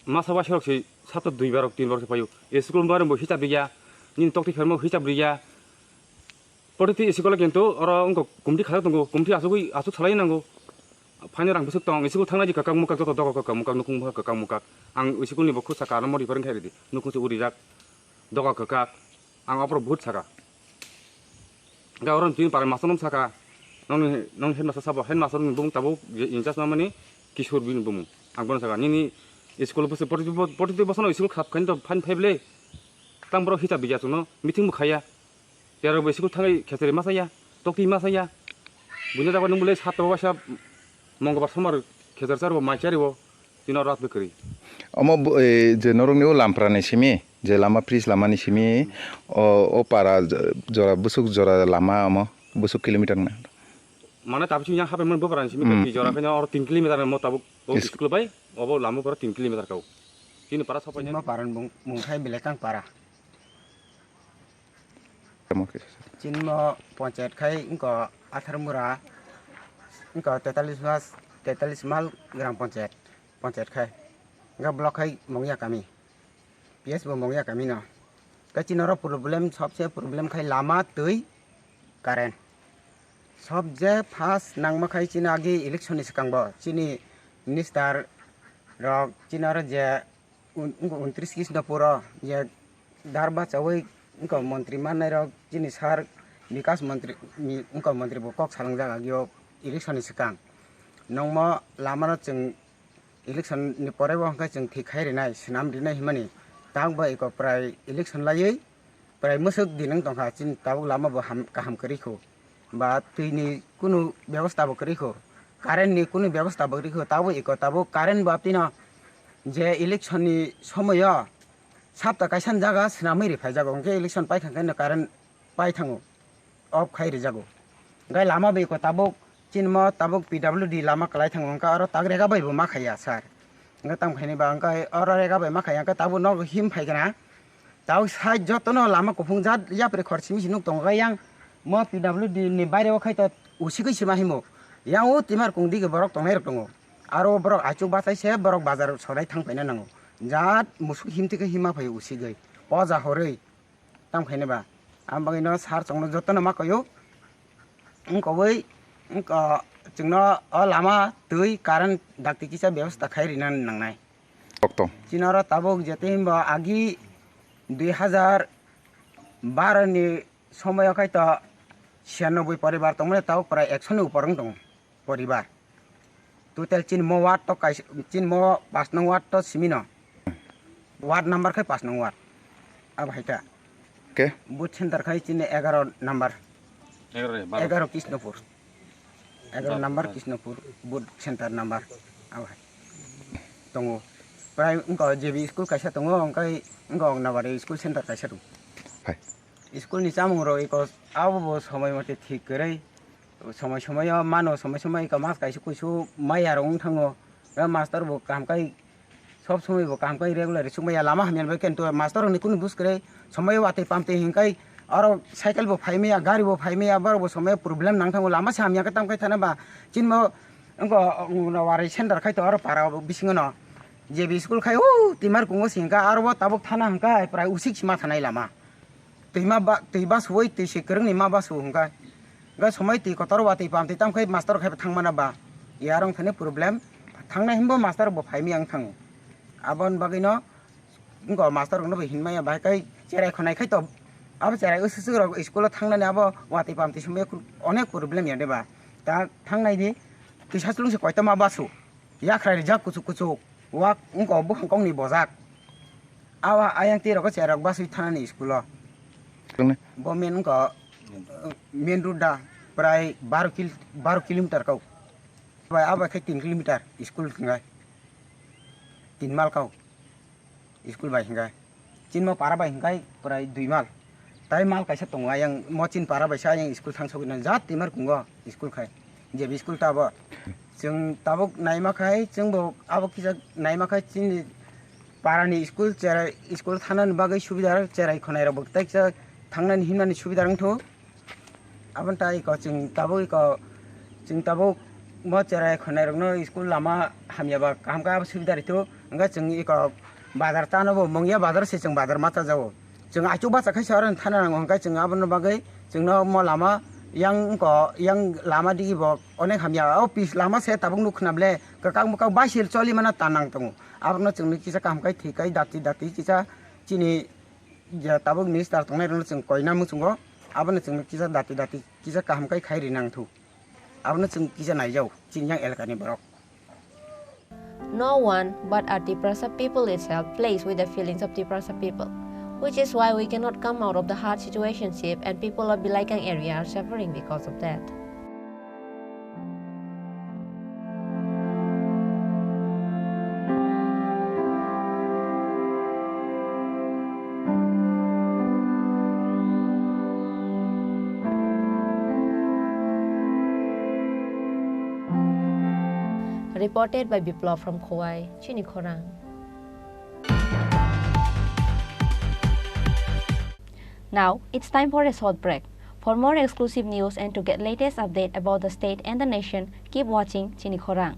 मासा वासरक सि सात 2 बार 3 बार फायो स्कुल बार मो हिसाब बिया निन तक्ति फरमो हिसाब बिया पढिति स्कुल केन्तो और उनको कुमति खायो दङ कुमति आसु छलाय नांगौ फाइनो रां बसुक दं स्कुल थांनाय काका मुकाक जत दग काका मुकाक नुकुं काका मुकाक आं स्कुलनि बखु साका न मरि फोरों खायदि नुकुंसु उरि जाक दग काका आं अपर बहुत साका गावरन दिन पारे मासनम साका नं हेड मास्टर साबो हेड मास्टर बुं ताबो इंचास माने किशोर बिन बुं आं बन साका निनि स्कुल बस पटि बसन स्कुल खाप खाइन त फाइन फाइबले तांब्रो हिसाब बिया सुनो मिटिं मुखाया तेरो स्कुल थांनाय खेसरे मासाया तक्ति मासाया बुझा जाबा नंबले सात बासा मंगबा समार खेजार चारबो माइचारिबो दिनाव रात बेकरि अमो जे नरंनि लामप्रानि सिमि जे लामा फ्रिज लामानि सिमि ओ पारा जरा बुसुक जरा लामा अमो बुसुक किलोमीटर ना माने ताबसिम या हाबे मन बरानि सिमि जरा खैना और 3 किलोमीटर म ताबो स्कुल बाय अबो लामो पर 3 किलोमीटर काउ किन पारा सपायना म पारन मुंखाय बेलेकां पारा चिन्म पंचायत खाय इनको आथारमुरा इनका 43 माल ग्राम पंचायत खाय इनका ब्लॉक खाय मंगिया कामी पीएस बो मंगिया कामी न कचिनर प्रॉब्लम सबसे प्रॉब्लम खाय लामा दै कारेन्ट सब जे फास्ट नांगमा खाय चिना आगे इलेक्शन सिकांबो चिनी मिनिस्टर रक चिनार जे 29 कृष्ण पुरा जे दारबा चवै इनका मंत्री माननाय रक चिनी सार विकास मंत्री इनका मंत्री बो कक सालंग जागा गियो इलेक्शन सिकां नंगमा लामाना जों इलेक्शन नि परेबो हंका जों थिखायरिनाय सनाम दिनाय हिमानि तांबो एक प्राय इलेक्शन लायै प्राय मोसक दिनंग दंखा चिन ताबो लामा बो काहाम करिखौ बा दैनि कुनु व्यवस्था बो करिखौ कारेन्ट नि कुनु व्यवस्था बो करिखौ ताबो कारेन्ट बापतिना जे इलेक्शन नि समय साप्ता कायसान जागा सनामै रिफाय जागो हंके इलेक्शन पाइखांखायनो कारेन्ट पाइ थाङो अफ खायरि जागो गाय लामा बेको ताबो चिनमा ताबुक पीडब्ल्यूडी लामा कलाई थांगो अंका और तागरेगा बायबो माखाया सार अंका तांखायनि बा अंका और रेगा बाय माखाया अंका ताबु न हिम फायगना তাও সাইড যতন লামা কফুং জাত ইয়াপরে খরচিমি সিনুক তংगा yang mo PWD ni বাইরে ওখাই তো উসিকই সিমা হিমো yang ও তিমার কুংদিকে বরক তংনাই রক দङ आरो बरक आचुक बासाइसे बरक बाजार सदाय थांफायना नांगौ जात मुसुक हिमथिके हिमा फै उसिगै पजा हरै तामखायनोबा आम बागैनो सार चंनो जतन मा कयो कबै जोंनो लामा दै कारेन्ट डाक्ति किसा व्यवस्था खायरिना नांनाय चिनारा ताबक जेते हिमबा आगि 2012 नि समयखाय त 96 परिवार तंमने ताव प्राय 100 नि ऊपर दं परिवार total chin mo watt to kai chin mo 5 nang watt to simino watt number khai 5 nang watt ab haita ke boot center khai chin 11 number 11 Kishnapur 11 number Kishnapur boot center number ab hai tongo prai ngko JB school kaisa tongo ngkai ngko nabari school center kaisa tu hai school ni chamung ro iko abo সময় মতে ঠিক করে সময় সময় মানো সময় সময় মাছ কাইছে কইসু মাইয়া রং থাङो मास्टर बो कामकाई सब समय बो कामकाई रेगुलर सुमया लामा हमेन बे केनतो मास्टर नि कुनु दुस करे समय वाते पामते हिंकाई और साइकेल बो फाइमेया गाड़ी बो फाइमेया बर बो समय प्रॉब्लम नां थाङो लामा सामिया का तामकाई थाना बा चिनमो अंको वारे सेंटर खाय तो और पारा बिसिङ न जेबी स्कूल खाय ओ तिमार कुंगो सिंका और बो ताबक थाना हंका प्राय उसिक सिमा थानाय लामा तैबा सवै तै सेकरं नि मा बासु हंका गा समय ती कतर वाते पामते तामखाय मास्टर खाय थांमाना बा यारं थाने प्रॉब्लम थांना हिमबो मास्टर बो फाइमी आं थाङो आबन बागैनो इंको मास्टर गनो हिनमाया बायकाय चेराय खनाय खाय तो अब चेराय उसुसु स्कुल थांनानै अब वाते पामते समय अनेक प्रॉब्लम यादेबा ता थांनाय दि किसासलुं से कयता मा बासु याख्राय जा कुचु कुचु वा इंको बो हंकंनि बजाक आवा आयां ती रको चेराक बासु थानानि स्कुल बो मेन इंको मेन रोड दा प्राय 12 किलोमीटर कौ भाई अब 3 किलोमीटर स्कूल खंगाय 3 माल कौ स्कूल बाय खंगाय चिन म पारा बाय खंगाय प्राय 2 माल ताय माल कैसा दङ आं म चिन पारा बायसा आं स्कूल थांसोगिना जात तिमार कुंगो स्कूल खाय जे बि स्कूल ताबो जों ताबक नायमाखाय जोंबो आबो किसा नायमाखाय चिन पारानि स्कूल चेराय स्कूल थानानि बागै सुबिदा चेराय खनाय रबो तायसा थांनानि हिमनानि सुबिदा रंथो आबन ताय को जों ताबो म चेराय खनाय रंनो स्कूल लामा हामियाबा कामका सुबिदा रितो अंगा जों इको बाजार तानबो मंगिया बाजार से जों बाजार माता जावो जों आचु बाचा खाय सारन थाना नांगो अंगा जों आबन बागै जोंनो म Lama yang lama di bo onek hamya au pis lama se tabung nu khnable kakang muka basil choli mana tanang tongo abno chungni kisa kam kai thikai dati kisa chini ja tabung ni star tongnai rong chung koina mu chungo abno chungni kisa dati kisa kam kai khairi nang thu abno chung kisa nai jau chinyang elkani borok. No one but our Tiprasa people itself plays with the feelings of Tiprasa people, which is why we cannot come out of the hard situationship and people of Bilaikang area are suffering because of that. Reported by Biplov from Kauai, Chini Khorang. Now, it's time for a short break. For more exclusive news and to get latest update about the state and the nation, keep watching Chini Khorang.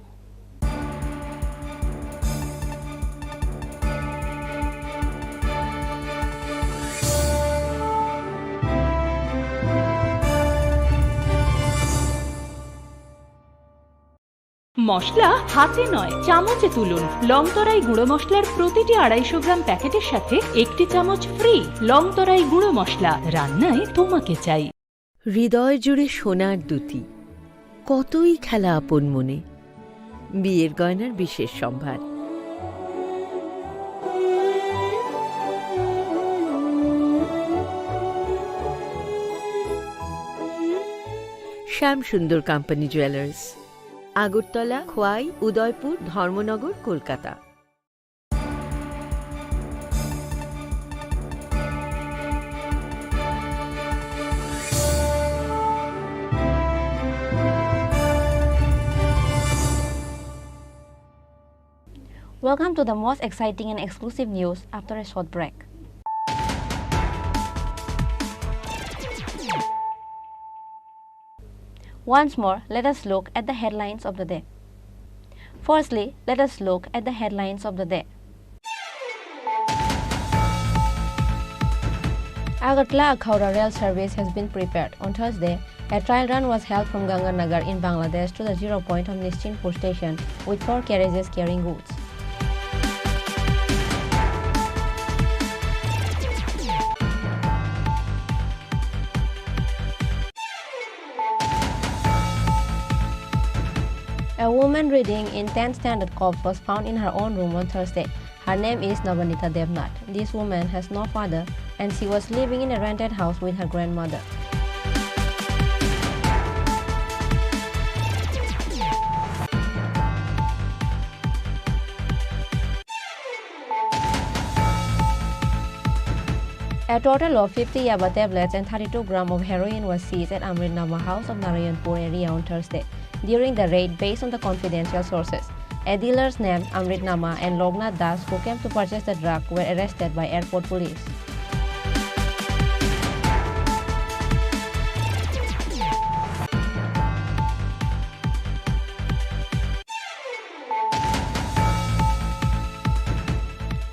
মশলা হাতে নয় চামচে তুলুন লংতরাই গুঁড়ো মশলার প্রতিটি 250 গ্রাম প্যাকেটের সাথে একটি চামচ ফ্রি লংতরাই গুঁড়ো মশলা রান্নায় তোমাকে চাই হৃদয় জুড়ে সোনার দুটি কতই খেলা আপন মনে বিয়ের গয়নার বিশেষ সম্ভার শ্যাম সুন্দর company jewellers Agartala Khowai Udaipur Dharmanagar Kolkata Welcome to the most exciting and exclusive news after a short break. Once more, let us look at the headlines of the day. Firstly, let us look at the headlines of the day. Agartala-Akhauda rail service has been prepared. On Thursday, a trial run was held from Ganganagar in Bangladesh to the zero point of Nischinpur station with 4 carriages carrying goods. A woman reading in 10th standard corps was found in her own room on Thursday. Her name is Navanita Devnath. This woman has no father and she was living in a rented house with her grandmother. A total of 50 Yaba tablets and 32 grams of heroin was seized at Amritnama House of Narayanpur area on Thursday. During the raid, based on the confidential sources, a dealers named Amritnama and Lognath Das, who came to purchase the drug, were arrested by airport police.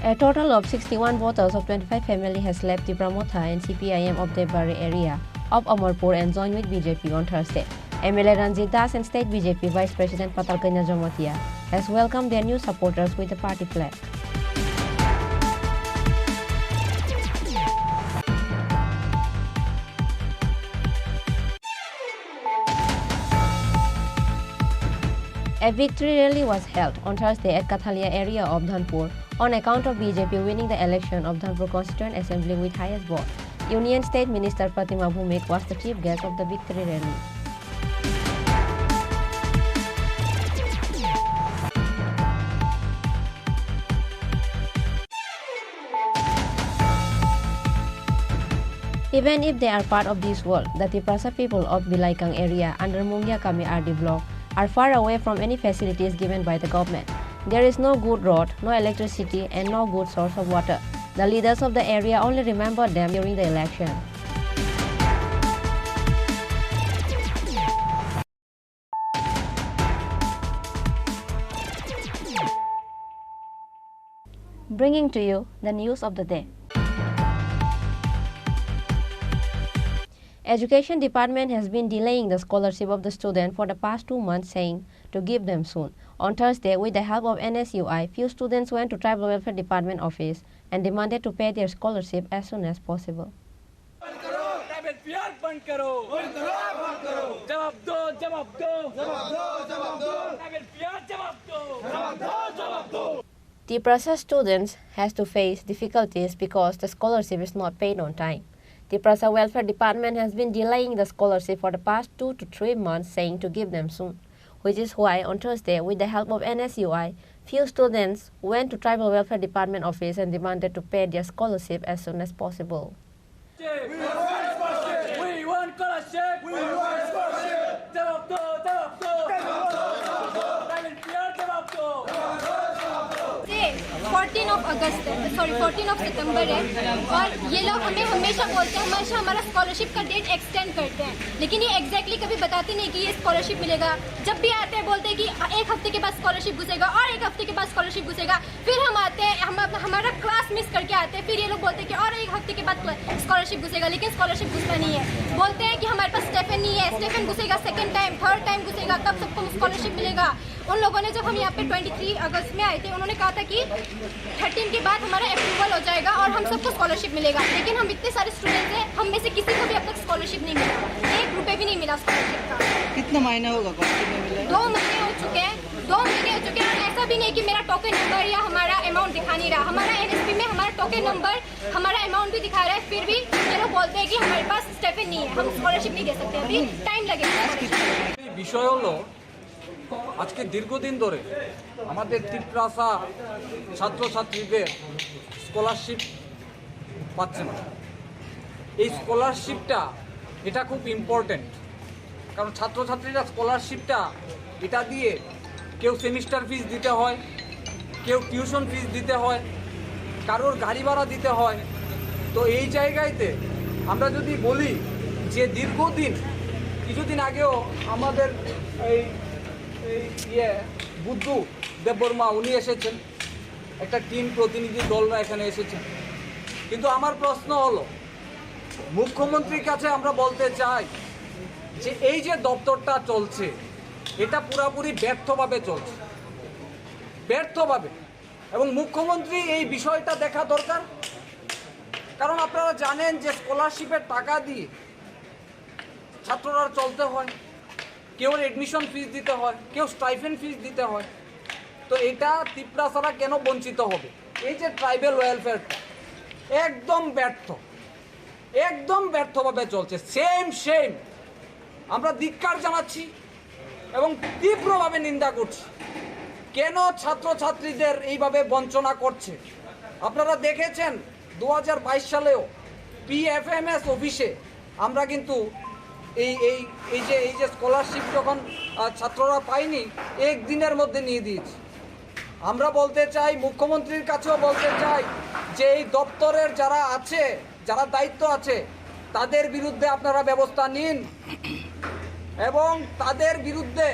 A total of 61 voters of 25 family has left Tripura Motha and CPIM of Debari area of Amarpur and joined with BJP on Thursday. MLA Ranjit Das and State BJP Vice President Patalkanya Jomatia has welcomed their new supporters with the party flag. A victory rally was held on Thursday at Kathalia area of Dhanpur on account of BJP winning the election of Dhanpur Constituent Assembly with highest vote. Union State Minister Pratima Bhumik was the chief guest of the victory rally. Even if they are part of this world, the Tiprasa people of Bilaikang area under Mungya Kami RD block are far away from any facilities given by the government. There is no good road, no electricity, and no good source of water. The leaders of the area only remember them during the election. Bringing to you the news of the day. Education Department has been delaying the scholarship of the student for the past 2 months, saying to give them soon. On Thursday, with the help of NSUI, few students went to Tribal Welfare Department office and demanded to pay their scholarship as soon as possible. Tiprasa students has to face difficulties because the scholarship is not paid on time. Tiprasa Welfare Department has been delaying the scholarship for the past 2 to 3 months, saying to give them soon, which is why on Thursday, with the help of NSUI, few students went to Tribal Welfare Department office and demanded to pay their scholarship as soon as possible. We want scholarship! We want scholarship! 14 of सितंबर है और ये लोग हमें हमेशा बोलते हैं, हमेशा हमारा स्कॉलरशिप का डेट एक्सटेंड करते हैं, लेकिन ये एग्जैक्टली कभी बताते नहीं कि ये स्कॉलरशिप मिलेगा। जब भी आते हैं बोलते हैं कि 1 हफ्ते के बाद स्कॉलरशिप घुसेगा और 1 हफ्ते के बाद स्कॉलरशिप घुसेगा। फिर हम आते हैं, हम हमारा क्लास मिस करके आते हैं, फिर ये लोग बोलते हैं कि और 1 हफ्ते के बाद स्कॉलरशिप घुसेगा, लेकिन स्कॉलरशिप घुसता नहीं है। बोलते हैं कि हमारे पास स्टेफन नहीं है, स्टेफन घुसेगा सेकेंड टाइम, थर्ड टाइम घुसेगा, तब सबको स्कॉलरशिप मिलेगा। उन लोगों ने जब हम यहाँ पे 23 अगस्त में आए थे, उन्होंने कहा था कि 13 के बाद हमारा अप्रूवल हो जाएगा और हम सबको स्कॉलरशिप मिलेगा, लेकिन हम इतने सारे स्टूडेंट्स हैं, हम में से किसी को भी अब तक स्कॉलरशिप नहीं मिला, 1 रुपये भी नहीं मिला स्कॉलरशिप का। कितना महीना होगा? 2 महीने हो चुके हैं, 2 महीने हो चुके हैं। ऐसा भी नहीं कि मेरा टोकन नंबर या हमारा अमाउंट दिखा नहीं रहा, हमारा एनएसपी में हमारा टोकन नंबर, हमारा अमाउंट भी दिखा रहा है, फिर भी ये लोग बोलते हैं कि हमारे पास स्टेफन नहीं है, हम स्कॉलरशिप नहीं दे सकते, अभी टाइम लगेगा। বিষয় হলো আজকে দীর্ঘদিন ধরে আমাদের ত্রিপ্রাসা ছাত্রছাত্রীদের স্কলারশিপ পাচ্ছে না। এই স্কলারশিপটা এটা খুব ইম্পর্টেন্ট, কারণ ছাত্রছাত্রীরা স্কলারশিপটা এটা দিয়ে কেউ সেমিস্টার ফিস দিতে হয়, কেউ টিউশন ফিস দিতে হয়, কারোর গাড়ি ভাড়া দিতে হয়। তো এই জায়গাতে আমরা যদি বলি যে দীর্ঘদিন কিছুদিন আগেও আমাদের এই বুদ্ধু দেববর্মা উনি এসেছেন, একটা টিম প্রতিনিধি দলরা এখানে এসেছেন। কিন্তু আমার প্রশ্ন হলো, মুখ্যমন্ত্রীর কাছে আমরা বলতে চাই যে এই যে দপ্তরটা চলছে এটা পুরোপুরি ব্যর্থভাবে চলছে, ব্যর্থভাবে। এবং মুখ্যমন্ত্রী এই বিষয়টা দেখা দরকার। কারণ আপনারা জানেন যে স্কলারশিপের টাকা দিয়ে ছাত্ররা চলতে হয়, কেউ এডমিশন ফিস দিতে হয়, কেউ স্টাইফেন্ড ফিস দিতে হয়। তো এটা ত্রিপুরা ছাড়া কেন বঞ্চিত হবে? এই যে ট্রাইবাল ওয়েলফেয়ারটা একদম ব্যর্থ, একদম ব্যর্থভাবে চলছে। সেম আমরা ধিক্কার জানাচ্ছি এবং তীব্রভাবে নিন্দা করছি। কেন ছাত্রছাত্রীদের এইভাবে বঞ্চনা করছে? আপনারা দেখেছেন 2022 সালেও PFMS অফিসে আমরা কিন্তু এই যে স্কলারশিপ যখন ছাত্ররা পায়নি একদিনের মধ্যে নিয়ে দিয়েছি। আমরা বলতে চাই, মুখ্যমন্ত্রীর কাছেও বলতে চাই যে এই দপ্তরের যারা আছে, যারা দায়িত্ব আছে তাদের বিরুদ্ধে আপনারা ব্যবস্থা নিন এবং তাদের বিরুদ্ধে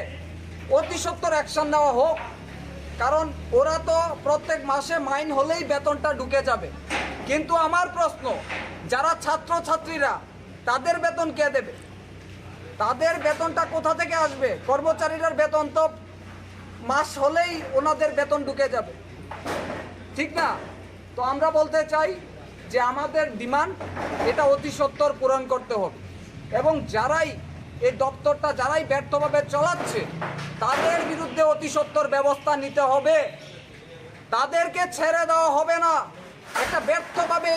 অতি সত্বর অ্যাকশন নেওয়া হোক। কারণ ওরা তো প্রত্যেক মাসে মাইন হলেই বেতনটা ঢুকে যাবে। কিন্তু আমার প্রশ্ন, যারা ছাত্রছাত্রীরা তাদের বেতন কে দেবে? তাদের বেতনটা কোথা থেকে আসবে? কর্মচারীদের বেতন তো মাস হলেই ওনাদের বেতন ঢুকে যাবে, ঠিক না? তো আমরা বলতে চাই যে আমাদের ডিমান্ড এটা অতি সত্বর পূরণ করতে হবে এবং যারাই এই দপ্তরটা যারাই ব্যর্থভাবে চালাচ্ছে তাদের বিরুদ্ধে অতি সত্বর ব্যবস্থা নিতে হবে। তাদেরকে ছেড়ে দেওয়া হবে না। একটা ব্যর্থভাবে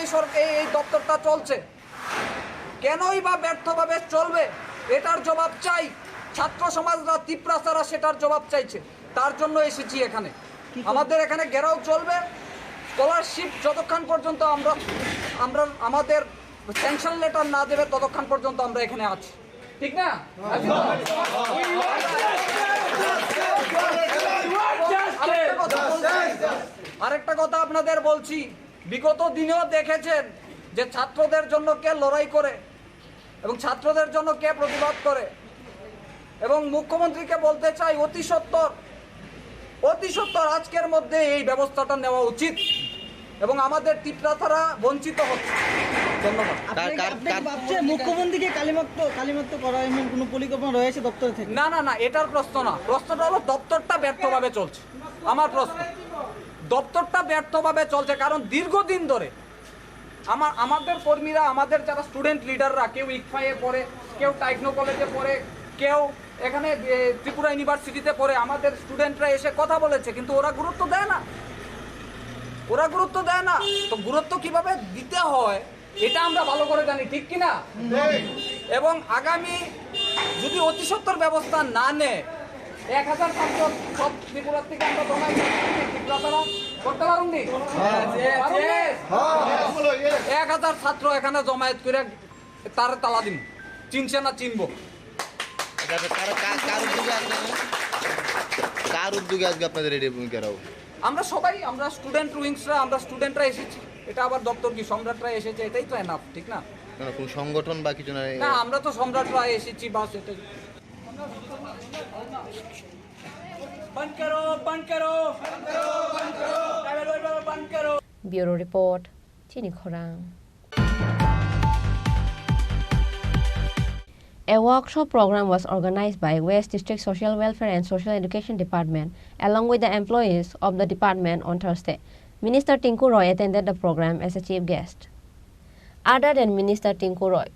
এই দপ্তরটা চলছে, কেনই বা ব্যর্থভাবে চলবে এটার জবাব চাই। ছাত্র সমাজরা ত্রিপুরা ছাড়া সেটার জবাব চাইছে, তার জন্য এসেছি এখানে। আমাদের এখানে ঘেরাও চলবে। স্কলারশিপ যতক্ষণ পর্যন্ত আমরা আমাদের স্যাংশন লেটার না দেবে ততক্ষণ পর্যন্ত আমরা এখানে আছি, ঠিক না? আরেকটা কথা আপনাদের বলছি, বিগত দিনেও দেখেছেন যে ছাত্রদের জন্য কে লড়াই করে এবং ছাত্রদের জন্য কে প্রতিবাদ করে। এবং মুখ্যমন্ত্রীকে বলতে চাই অতি সত্বর আজকের মধ্যে এই ব্যবস্থাটা নেওয়া উচিত এবং আমাদের ত্রিপুরা ছাড়া বঞ্চিত হচ্ছে। ধন্যবাদ। মুখ্যমন্ত্রীকে কালিমাত্র করা এমন কোনো পরিকল্পনা রয়েছে দপ্তর থেকে? না, এটার প্রশ্ন না। প্রশ্নটা হলো দপ্তরটা ব্যর্থভাবে চলছে। আমার প্রশ্ন, দপ্তরটা ব্যর্থভাবে চলছে কারণ দীর্ঘদিন ধরে আমাদের কর্মীরা, আমাদের যারা স্টুডেন্ট লিডাররা, কেউ ইকফাইয়ে পড়ে, কেউ টাইকনো কলেজে পড়ে, কেউ এখানে ত্রিপুরা ইউনিভার্সিটিতে পড়ে, আমাদের স্টুডেন্টরা এসে কথা বলেছে, কিন্তু ওরা গুরুত্ব দেয় না। তো গুরুত্ব কিভাবে দিতে হয় এটা আমরা ভালো করে জানি, ঠিক কিনা? এবং আগামী যদি অতি সত্বর ব্যবস্থা না নেয় 1000 ছাত্র সব ত্রিপুরার থেকে আমরা জমাই ত্রিপুরা তারা করতে পারুন নি? 1000 ছাত্র এখানে জমায়েত করে তার তালা দিন, চিনছে না চিনবো। কার উদ্যোগে আজকে আপনাদের এই ঘেরাও? আমরা স্টুডেন্টরা এসেছি। এটা আবার দপ্তর কি সম্রাটরা এসেছে, এটাই তো এনাফ, ঠিক না? কোন সংগঠন বা কিছু না, আমরা তো সম্রাটরা এসেছি, বাস এটাই। Bureau Report, Chini Khorang. A workshop program was organized by West District Social Welfare and Social Education Department along with the employees of the department on Thursday. Minister Tinku Roy attended the program as a chief guest. Other than Minister Tinku Roy,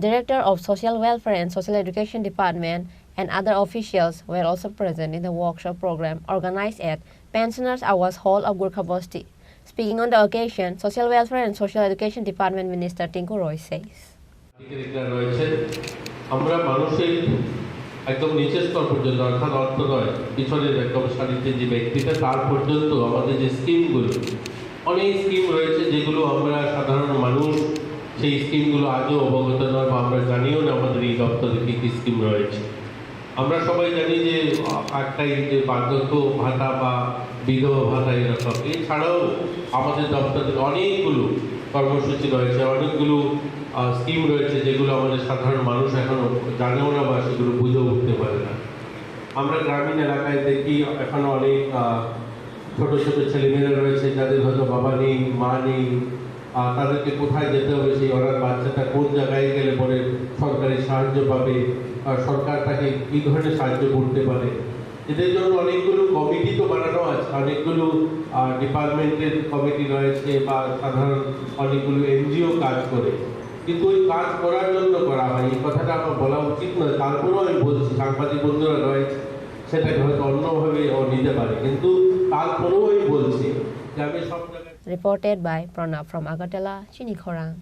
Director of Social Welfare and Social Education Department and other officials were also present in the workshop program organized at Pensioners Awas Hall of Gurkha-Basti. Speaking on the occasion, Social Welfare and Social Education Department Minister Tinku Roy says, আমরা মানুষের একদম নিচের স্তর পর্যন্ত, অর্থাৎ অর্থনয় পিছনের একদম সারিতে যে ব্যক্তিটা, তার পর্যন্ত আমাদের যে স্কিমগুলো, অনেক স্কিম রয়েছে যেগুলো আমরা সাধারণ মানুষ সেই স্কিমগুলো আজও অবগত নয় বা আমরা জানিও না আমাদের এই দপ্তরে কী কী স্কিম রয়েছে। আমরা সবাই জানি যে একটাই যে বার্ধক্য ভাতা বা বিধবা ভাতা এরকম, এছাড়াও আমাদের দপ্তরের অনেকগুলো কর্মসূচি রয়েছে, অনেকগুলো স্কিম রয়েছে যেগুলো আমাদের সাধারণ মানুষ এখনো জানেও না বা সেগুলো বুঝে উঠতে পারে না। আমরা গ্রামীণ এলাকায় দেখি এখনো অনেক ছোট ছোট ছেলেমেয়েরা রয়েছে যাদের হয়তো বাবা নেই, মা নেই, তাদেরকে কোথায় যেতে হবে, সেই অনাথ বাচ্চাটা কোন জায়গায় গেলে পরে সরকারি সাহায্য পাবে, সরকার তাকে কী ধরনের সাহায্য করতে পারে। এদের জন্য অনেকগুলো কমিটি তো বানানো আছে, অনেকগুলো ডিপার্টমেন্টের কমিটি রয়েছে বা সাধারণ অনেকগুলো এনজিও কাজ করে, কিন্তু ওই কাজ করার জন্য করা হয়, এই কথাটা আমার বলা উচিত নয়। তারপরেও আমি বলছি, সাংবাদিক বন্ধুরা রয়েছে সেটাকে হয়তো অন্যভাবে নিতে পারে, কিন্তু তারপরেও আমি বলছি যে আমি সব জায়গায়। Reported by Pranab from Agartala, Chini Khorang.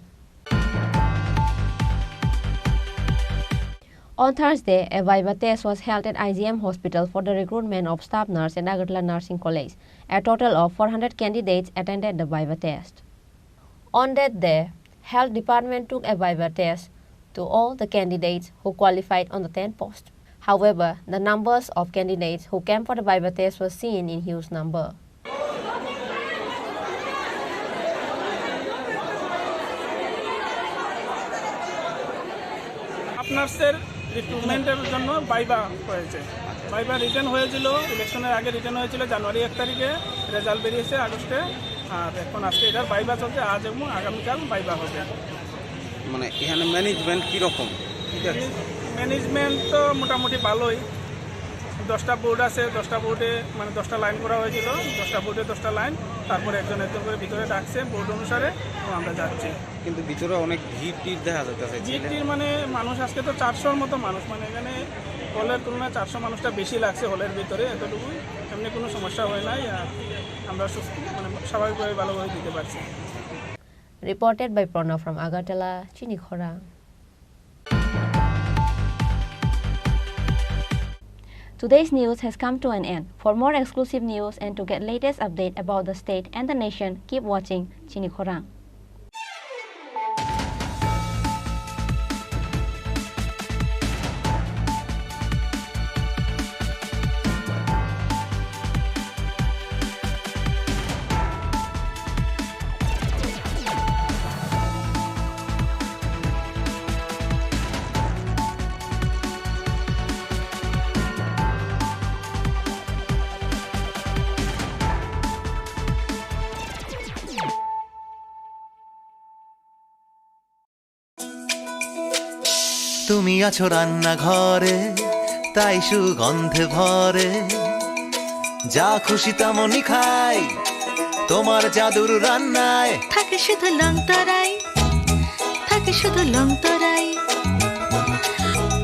On Thursday, a Viva test was held at IGM Hospital for the recruitment of staff nurse at Agartala Nursing College. A total of 400 candidates attended the Viva test. On that day, Health Department took a Viva test to all the candidates who qualified on the 10 post. However, the numbers of candidates who came for the Viva test was seen in huge number. নার্সের রিক্রুটমেন্টের জন্য viva হয়েছে। Viva return হয়েছিল, ইলেকশনের আগে return হয়েছিল জানুয়ারি 1 তারিখে, result বেরিয়েছে আগস্টে, আর এখন আজকে এটার ভাইভা চলছে, আজ এবং আগামীকাল ভাইভা হবে। মানে এখানে ম্যানেজমেন্ট কীরকম? ম্যানেজমেন্ট তো মোটামুটি ভালোই। 10টা বোর্ড আছে, 10টা বোর্ডে মানে 10টা লাইন করা হয়েছিল, 10টা বোর্ডে 10টা লাইন, তারপরে একজন একজন করে ভিতরে ডাকছে বোর্ড অনুসারে, আমরা যাচ্ছি। কিন্তু ভিতরে অনেক ভিড় দেখা যাচ্ছে। ভিড় মানে মানুষ আজকে তো 400-র মতো মানুষ, মানে এখানে হলের তুলনায় 400 মানুষটা বেশি লাগছে হলের ভিতরে, এতটুকুই, এমনি কোনো সমস্যা হয় নাই, আর আমরা মানে স্বাভাবিকভাবে ভালোভাবে দিতে পারছি। Reported by Pranab from Agartala, Chini Khorang. Today's news has come to an end. For more exclusive news and to get latest update about the state and the nation, keep watching Chini Khorang. তুমি আছো রান্নাঘরে, তাই সুগন্ধে ভরে, যা খুশি তেমনই খাই, তোমার জাদুর রান্নায় থাকে শুধু লং তরাই, থাকে শুধু লং তরাই।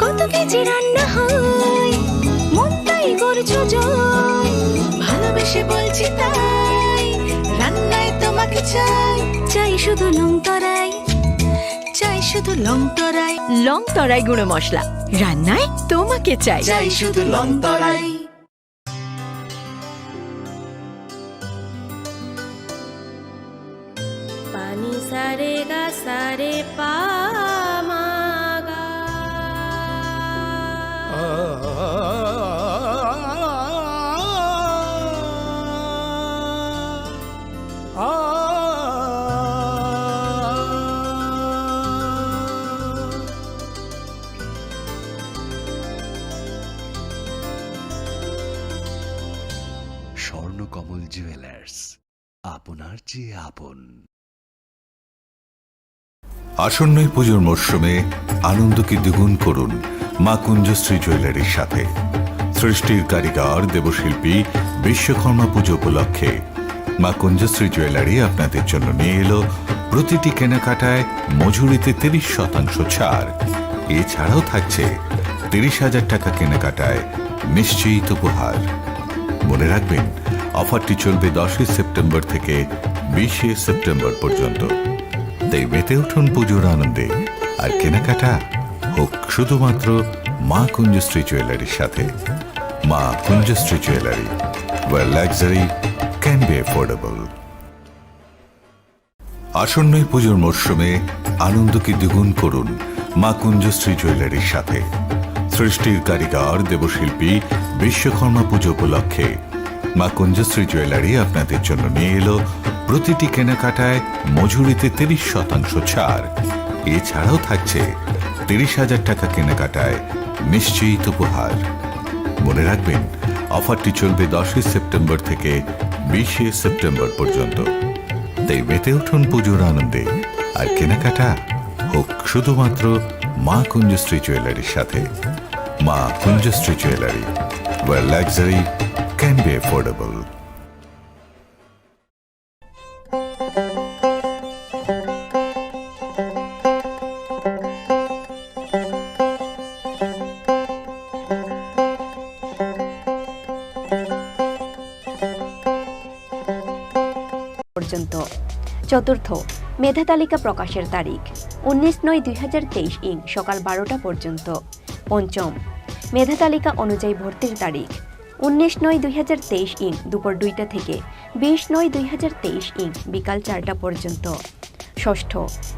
কত কেজি রান্না হয়, মন তাই করছো জয়, ভালোবেসে বলছি তাই, রান্নায় তোমাকে চাই, চাই শুধু লং তরাই, চাই শুধু লং তরাই। লং তরাই গুঁড়ো মশলা, রান্নায় তোমাকে চাই, চাই শুধু লং তরাই। পানি সারে গা সারে পা মা গা, স্বর্ণকমল জুয়েলার্স, আপনার চেয়ে আপন। আসন্নই পুজোর মরশুমে আনন্দকে দ্বিগুণ করুন মা কুঞ্জশ্রী জুয়েলারির সাথে। সৃষ্টির কারিগর দেবশিল্পী বিশ্বকর্মা পুজো উপলক্ষে মা কুঞ্জশ্রী জুয়েলারি আপনাদের জন্য নিয়ে এলো প্রতিটি কেনাকাটায় মজুরিতে 30% ছাড়। এছাড়াও থাকছে 30,000 টাকা কেনাকাটায় নিশ্চিত উপহার। মনে রাখবেন, অফারটি চলবে 10 সেপ্টেম্বর থেকে 20 সেপ্টেম্বর পর্যন্ত। তাই মেতে উঠুন পুজোর আনন্দে, আর কেনাকাটা হোক শুধুমাত্র মা কুঞ্জশ্রী জুয়েলারির সাথে। Maa Kunjashree jewellery, where luxury can be affordable. আসন্নই পুজোর মরশুমে আনন্দকে দ্বিগুণ করুন মা কুঞ্জশ্রী জুয়েলারির সাথে। সৃষ্টির কারিগর দেবশিল্পী বিশ্বকর্মা পুজো উপলক্ষে মা কুঞ্জশ্রী জুয়েলারি আপনাদের জন্য নিয়ে এলো প্রতিটি কেনাকাটায় মজুরিতে 30% ছাড়। এছাড়াও থাকছে 30,000 টাকা কেনাকাটায় নিশ্চিত উপহার। মনে রাখবেন, অফারটি চলবে 10 সেপ্টেম্বর থেকে 20 সেপ্টেম্বর পর্যন্ত। তাই মেতে উঠুন পুজোর আনন্দে, আর কেনাকাটা হোক শুধুমাত্র মা কুঞ্জশ্রী জুয়েলারির সাথে। Maa Kunjashree jewellery, where luxury can be affordable. পর্যন্ত। চতুর্থ, মেধা তালিকা প্রকাশের তারিখ 19/9/2023 ইং সকাল 12টা পর্যন্ত। পঞ্চম, মেধা তালিকা অনুযায়ী ভর্তির তারিখ 19/9/2023 ইং দুপুর 2টা থেকে 20/9/2023 ইং বিকাল 4টা পর্যন্ত। ষষ্ঠ,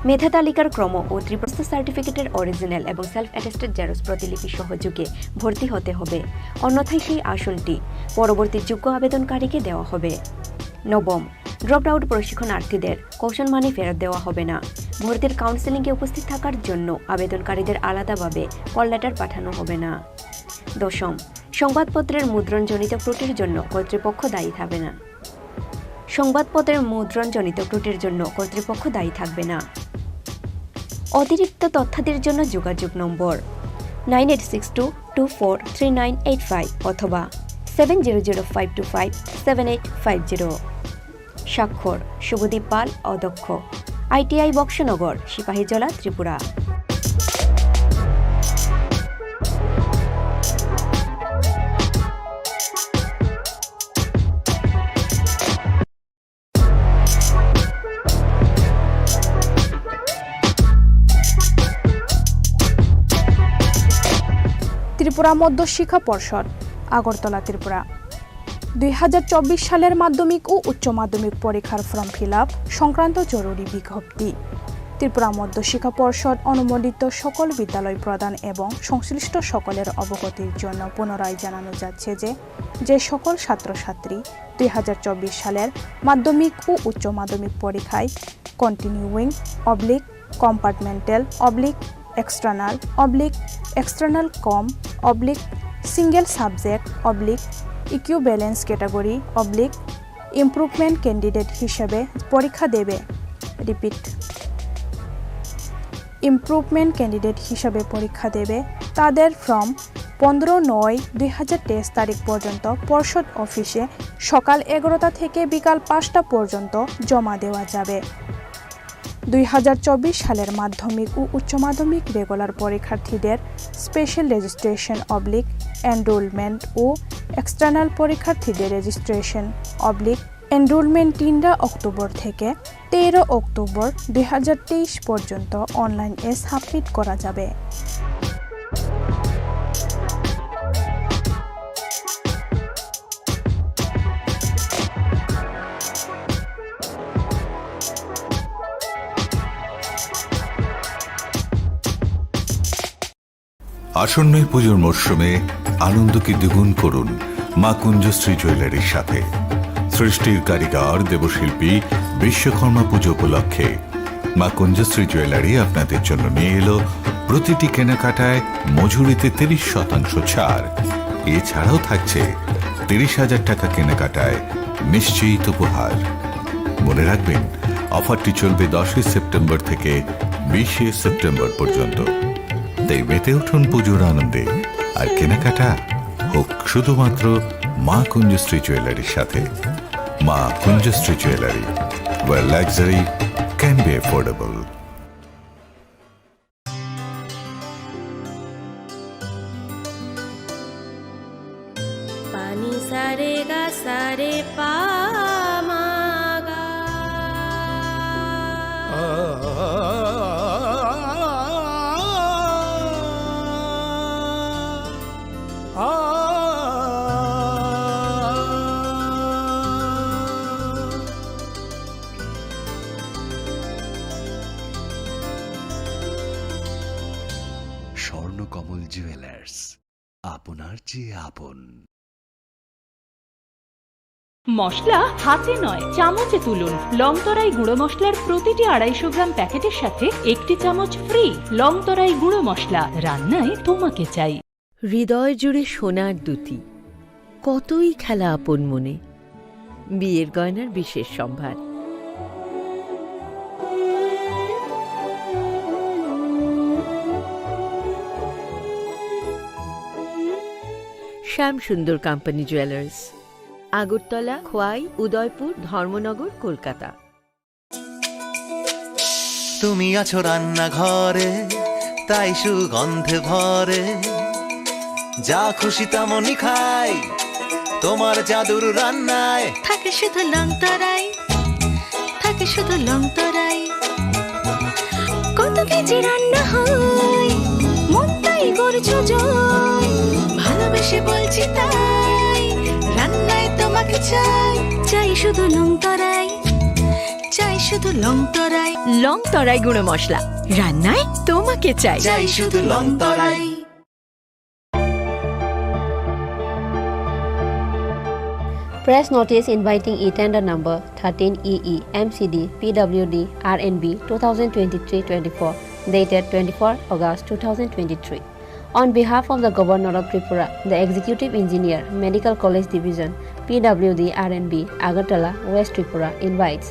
মেধা তালিকার ক্রম ও ত্রিপ্রস্থ সার্টিফিকেটের অরিজিনাল এবং সেলফ অ্যাটেস্টেড জেরক্স প্রতিলিপি সহযোগে ভর্তি হতে হবে, অন্যথায় সেই আসনটি পরবর্তী যোগ্য আবেদনকারীকে দেওয়া হবে। নবম, ড্রপ আউট প্রশিক্ষণার্থীদের কৌশল মানি ফেরত দেওয়া হবে না। ভর্তির কাউন্সেলিংয়ে উপস্থিত থাকার জন্য আবেদনকারীদের আলাদাভাবে কল লেটার পাঠানো হবে না। দশম, সংবাদপত্রের মুদ্রণজনিত ত্রুটির জন্য কর্তৃপক্ষ দায়ী থাকবে না। সংবাদপত্রের মুদ্রণজনিত ত্রুটির জন্য কর্তৃপক্ষ দায়ী থাকবে না। অতিরিক্ত তথ্যাদির জন্য যোগাযোগ নম্বর 9862243985 অথবা 7005257850। স্বাক্ষর শুভদীপ পাল, অধ্যক্ষ, ITI বক্সনগর, সিপাহীজলা, ত্রিপুরা। ত্রিপুরা মধ্যশিক্ষা পর্ষদ, আগরতলা, ত্রিপুরা। 2024 সালের মাধ্যমিক ও উচ্চ মাধ্যমিক পরীক্ষার ফর্ম ফিল আপ সংক্রান্ত জরুরি বিজ্ঞপ্তি। ত্রিপুরা মধ্যশিক্ষা পর্ষদ অনুমোদিত সকল বিদ্যালয় প্রদান এবং সংশ্লিষ্ট সকলের অবগতির জন্য পুনরায় জানানো যাচ্ছে যে সকল ছাত্রছাত্রী 2024 সালের মাধ্যমিক ও উচ্চ মাধ্যমিক পরীক্ষায় continuing compartmental external cum single subject equivalence category improvement candidate হিসেবে পরীক্ষা দেবে। ইমপ্রুভমেন্ট ক্যান্ডিডেট হিসেবে পরীক্ষা দেবে তাদের ফর্ম 15/9/2023 তারিখ পর্যন্ত পর্ষদ অফিসে সকাল 11টা থেকে বিকাল 5টা পর্যন্ত জমা দেওয়া যাবে। 2024 সালের মাধ্যমিক ও উচ্চ মাধ্যমিক রেগুলার পরীক্ষার্থীদের স্পেশাল রেজিস্ট্রেশন এনরোলমেন্ট ও এক্সটার্নাল পরীক্ষার্থীদের রেজিস্ট্রেশন এনরোলমেন্ট 3 অক্টোবর থেকে 13 অক্টোবর 2023 পর্যন্ত অনলাইনে সাবমিট করা যাবে। আসন্ন পুজোর মরশুমে আনন্দকে দ্বিগুণ করুন মা কুঞ্জশ্রী জুয়েলারির সাথে। সৃষ্টির কারিগর দেবশিল্পী বিশ্বকর্মা পুজো উপলক্ষে মা কুঞ্জশ্রী জুয়েলারি আপনাদের জন্য নিয়ে এলো প্রতিটি কেনাকাটায় মজুরিতে 30% ছাড়। এছাড়াও থাকছে 30,000 টাকা কেনাকাটায় নিশ্চিত উপহার। মনে রাখবেন, অফারটি চলবে 10 সেপ্টেম্বর থেকে 20 সেপ্টেম্বর পর্যন্ত। তাই মেতে উঠুন পুজোর আনন্দে, আর কেনাকাটা হোক শুধুমাত্র মা কুঞ্জশ্রী জুয়েলারির সাথে। Maa Kunjashree jewellery, where luxury can be affordable. पानी सारे गा सारे पा मा गा। স্বর্ণকমল জুয়েলার্স, আপনার চেয়ে আপন। মশলা হাতে নয় চামচে তুলুন লংতরাই গুঁড়ো মশলার প্রতিটি 250 গ্রাম প্যাকেটের সাথে একটি চামচ ফ্রি। লংতরাই গুঁড়ো মশলা, রান্নায় তোমাকে চাই। হৃদয় জুড়ে সোনার দুটি, কতই খেলা আপন মনে। বিয়ের গয়নার বিশেষ সম্ভার। শ্যাম সুন্দর কোম্পানি জুয়েলার্স, আগরতলা, খোয়াই, উদয়পুর, ধর্মনগর, কলকাতা। তুমি আছো রান্নাঘরে, তাই সুগন্ধে ভরে, যা খুশি তেমনই খাই, তোমার জাদুর রান্নায় থাকে শুধু লংতরাই, থাকে শুধু লংতরাই। কত কেজি রান্না হয়, মন তাই করছো জয়। ভালোবেসে বলছি তাই, রান্নায় তোমাকে চাই, চাই শুধু লংতরাই, চাই শুধু লংতরাই। লংতরাই গুঁড়ো মশলা, রান্নায় তোমাকে চাই, চাই শুধু লংতরাই। Press notice inviting e-tender number 13EE MCD PWD RNB 2023-24 dated 24 August 2023. On behalf of the Governor of Tripura, the Executive Engineer, Medical College Division, PWD RNB, Agartala, West Tripura invites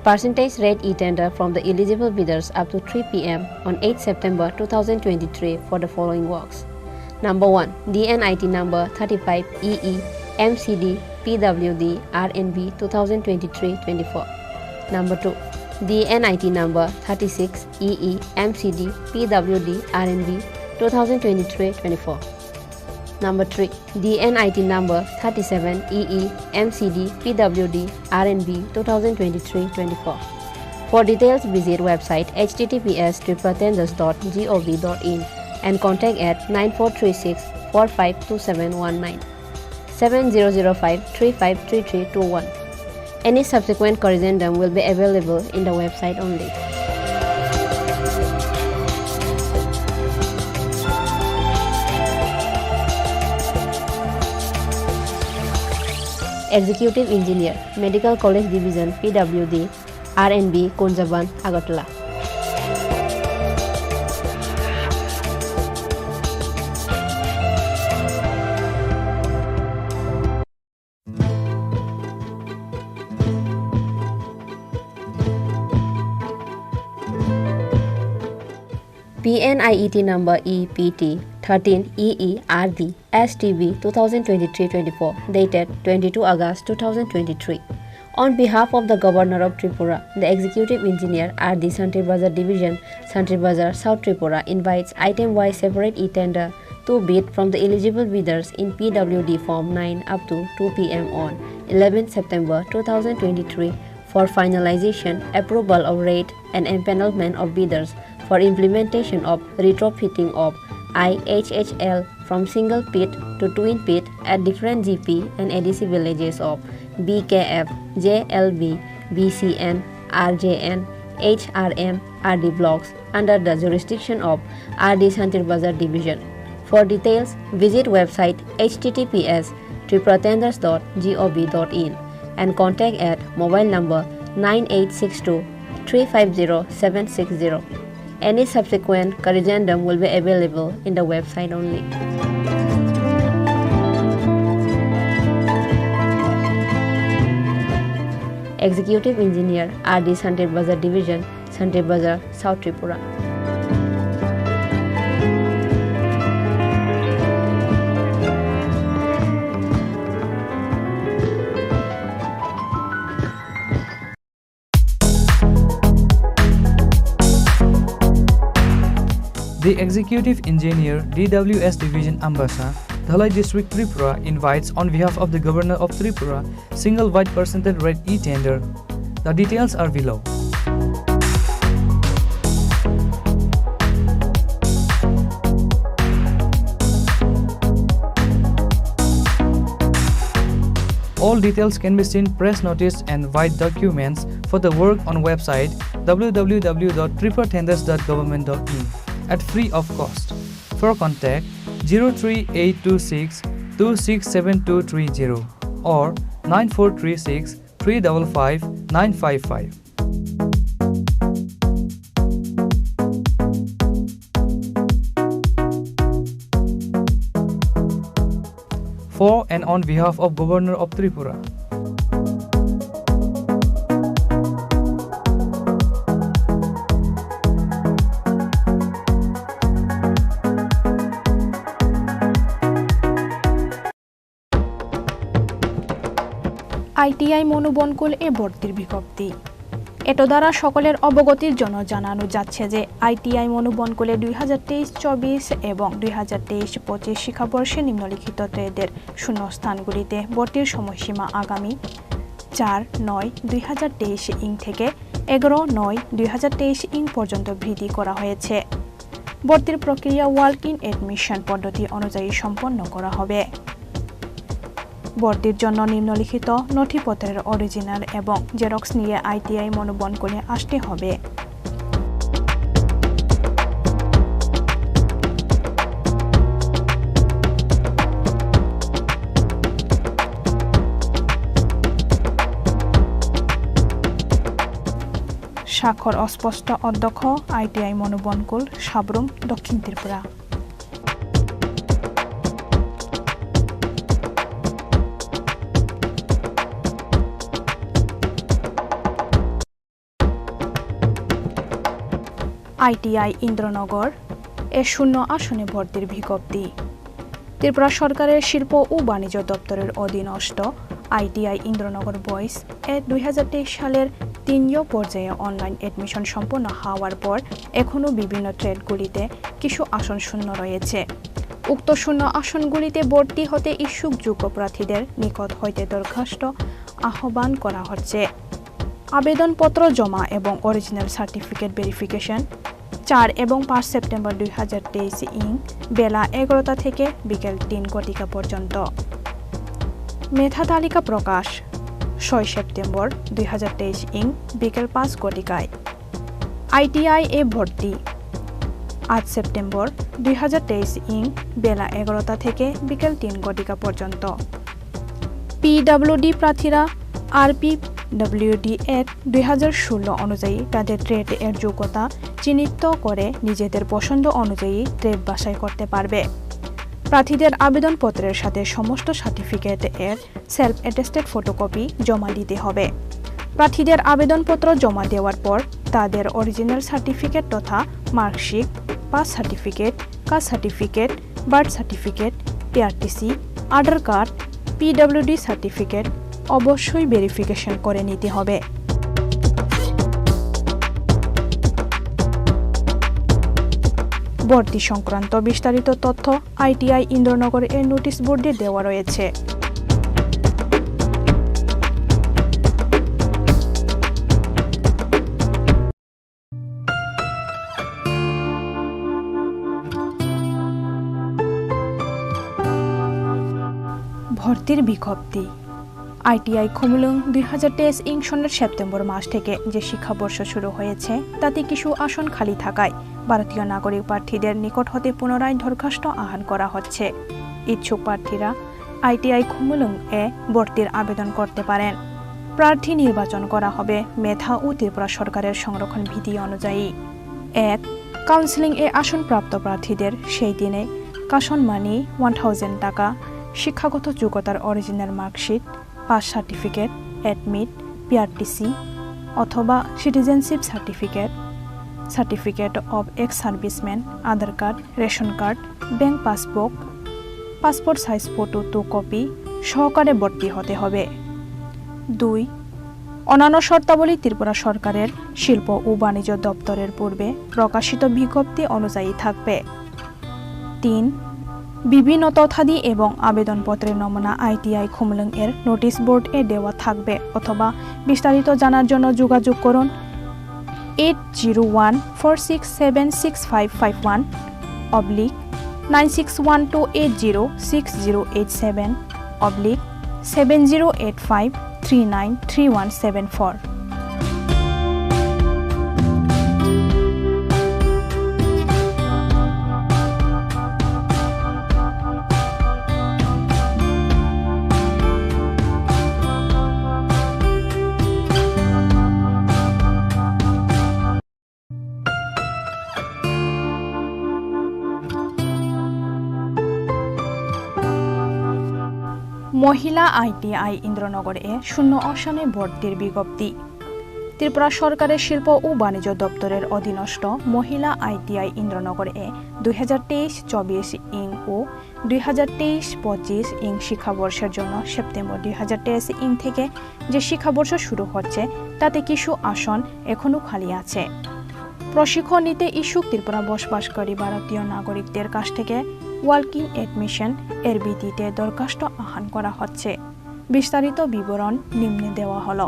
percentage rate e-tender from the eligible bidders up to 3 p.m. on 8 September 2023 for the following works. Number 1. DNIT number 35EE MCD PWD RNB 2023-24. Number 2. DNIT number 36EE MCD PWD RNB 2023-24. Number 3. DNIT number 37EE MCD PWD RNB 2023-24. For details, visit website https://tripatenders.gov.in and contact at 9436 452719 7005353321. Any subsequent corrigendum will be available in the website only. Executive Engineer, Medical College Division, PWD, RNB, Konjaban, Agartala. PNIET number EPT 13EERD STB 2023-24 dated 22 August 2023. On behalf of the Governor of Tripura, the Executive Engineer RD Santri Bazar Division, Santri Bazar, South Tripura invites item-wise separate e-tender to bid from the eligible bidders in PWD Form 9 up to 2 p.m. on 11 September 2023 for finalization, approval of rate and empanelment of bidders for implementation of retrofitting of IHHL from single pit to twin pit at different GP and ADC villages of BKF, JLB, BCN, RJN, HRM, RD blocks under the jurisdiction of RD Santri Bazar Division. For details, visit website https://tripatenders.gov.in and contact at mobile number 9862 350 760. Any subsequent corrigendum will be available in the website only. Executive Engineer RD Santri Bazar Division, Santri Bazar, South Tripura. The Executive Engineer DWS Division Ambassa, Dhalai District Tripura invites on behalf of the Governor of Tripura single wide percentage rate e-tender. The details are below. All details can be seen press notice and white documents for the work on website www.tripatenders.government.in at free of cost. For contact 03826 267230 or 9436 355 955. For and on behalf of Governor of Tripura. ITI Manubankul এ ভর্তির বিজ্ঞপ্তি। এত দ্বারা সকলের অবগতির জন্য জানানো যাচ্ছে যে আইটিআই মনোবনকুলে 2023-24 এবং 2023-25 শিক্ষাবর্ষে নিম্নলিখিত ট্রেডের শূন্যস্থানগুলিতে ভর্তির সময়সীমা আগামী 4/9/2023 ইং থেকে 11/9/2023 ইং পর্যন্ত বৃদ্ধি করা হয়েছে। ভর্তির প্রক্রিয়া ওয়ার্ক ইন অ্যাডমিশন পদ্ধতি অনুযায়ী সম্পন্ন করা হবে। ভর্তির জন্য নিম্নলিখিত নথিপত্রের অরিজিনাল এবং জেরক্স নিয়ে আইটিআই মনোবনকুলে আসতে হবে। স্বাক্ষর অস্পষ্ট অধ্যক্ষ, আইটিআই মনোবনকুল, সাবরুম, দক্ষিণ ত্রিপুরা। আইটিআই ইন্দ্রনগর এ শূন্য আসনে ভর্তির বিজ্ঞপ্তি। ত্রিপুরা সরকারের শিল্প ও বাণিজ্য দপ্তরের অধীনস্থ আইটিআই ইন্দ্রনগর বয়েজ এ 2023 সালের 3 পর্যায়ে অনলাইন অ্যাডমিশন সম্পন্ন হওয়ার পর এখনও বিভিন্ন ট্রেডগুলিতে কিছু আসন শূন্য রয়েছে। উক্ত শূন্য আসনগুলিতে ভর্তি হতে ইচ্ছুক যোগ্য প্রার্থীদের নিকট হইতে দরখাস্ত আহ্বান করা হচ্ছে। আবেদনপত্র জমা এবং অরিজিনাল সার্টিফিকেট ভেরিফিকেশন 4 এবং 5 সেপ্টেম্বর 2023 ইং বেলা 11টা থেকে বিকেল 3 ঘটিকা পর্যন্ত। মেধা তালিকা প্রকাশ 6 সেপ্টেম্বর 2023 ইং বিকেল 5 ঘটিকায়। আইটিআই এ ভর্তি 8 সেপ্টেম্বর 2023 ইং বেলা 11টা থেকে বিকেল 3 ঘটিকা পর্যন্ত। পিডব্লিউডি প্রার্থীরা আরপিডব্লিউডি অ্যাক্ট 2016 অনুযায়ী তাদের ট্রেড এর যোগ্যতা চিহ্নিত করে নিজেদের পছন্দ অনুযায়ী ট্রেড বাছাই করতে পারবে। প্রার্থীদের আবেদনপত্রের সাথে সমস্ত সার্টিফিকেট এর সেলফ অ্যাটেস্টেড ফটোকপি জমা দিতে হবে। প্রার্থীদের আবেদনপত্র জমা দেওয়ার পর তাদের অরিজিনাল সার্টিফিকেট তথা marksheet, pass certificate, caste certificate, birth certificate, PRTC, Aadhaar card, PWD certificate অবশ্যই ভেরিফিকেশন করে নিতে হবে। ভর্তি সংক্রান্ত বিস্তারিত তথ্য আইটিআই ইন্দ্রনগর এর নোটিশ বোর্ডে দেওয়া রয়েছে। ভর্তির বিজ্ঞপ্তি। আইটিআই খুমুলুং 2023 ইং সনের সেপ্টেম্বর মাস থেকে যে শিক্ষাবর্ষ শুরু হয়েছে তাতে কিছু আসন খালি থাকায় ভারতীয় নাগরিক প্রার্থীদের নিকট হতে পুনরায় দরখাস্ত আহ্বান করা হচ্ছে। ইচ্ছুক প্রার্থীরা আইটিআই খুমুলুং এ ভর্তির আবেদন করতে পারেন। প্রার্থী নির্বাচন করা হবে মেধা ও ত্রিপুরা সরকারের সংরক্ষণ বিধি অনুযায়ী। 1. কাউন্সিলিং এ আসনপ্রাপ্ত প্রার্থীদের সেই দিনে কাশন মানি 1000 টাকা, শিক্ষাগত যোগ্যতার original marksheet, pass certificate, admit, PRTC অথবা citizenship certificate, certificate of ex serviceman, Aadhaar card, ration card, bank passbook, passport size photo 2 copy সহকারে ভর্তি হতে হবে। 2. অন্যান্য শর্তাবলী ত্রিপুরা সরকারের শিল্প ও বাণিজ্য দপ্তরের পূর্বে প্রকাশিত বিজ্ঞপ্তি অনুযায়ী থাকবে। 3. বিভিন্ন তথ্যাদি এবং আবেদনপত্রের নমুনা আইটিআই খুমলুং এর নোটিশ বোর্ড এ দেওয়া থাকবে অথবা বিস্তারিত জানার জন্য যোগাযোগ করুন 8014676551 /9612806087 /7085393174। মহিলা ITI ইন্দ্রনগরে 0 আসনে ভর্তির বিজ্ঞপ্তি। ত্রিপুরা সরকারের শিল্প ও বাণিজ্য দপ্তরের অধীনস্থ মহিলা ITI ইন্দ্রনগরে 2023-24 ইং ও 2023-25 ইং শিক্ষাবর্ষের জন্য সেপ্টেম্বর 2023 ইং থেকে যে শিক্ষাবর্ষ শুরু হচ্ছে তাতে কিছু আসন এখনও খালি আছে। প্রশিক্ষণ নিতে ইচ্ছুক ত্রিপুরা বসবাসকারী ভারতীয় নাগরিকদের কাছ থেকে ওয়ার্কিং এডমিশন এর ভিত্তিতে দরখাস্ত আহ্বান করা হচ্ছে। বিস্তারিত বিবরণ নিম্নে দেওয়া হলো।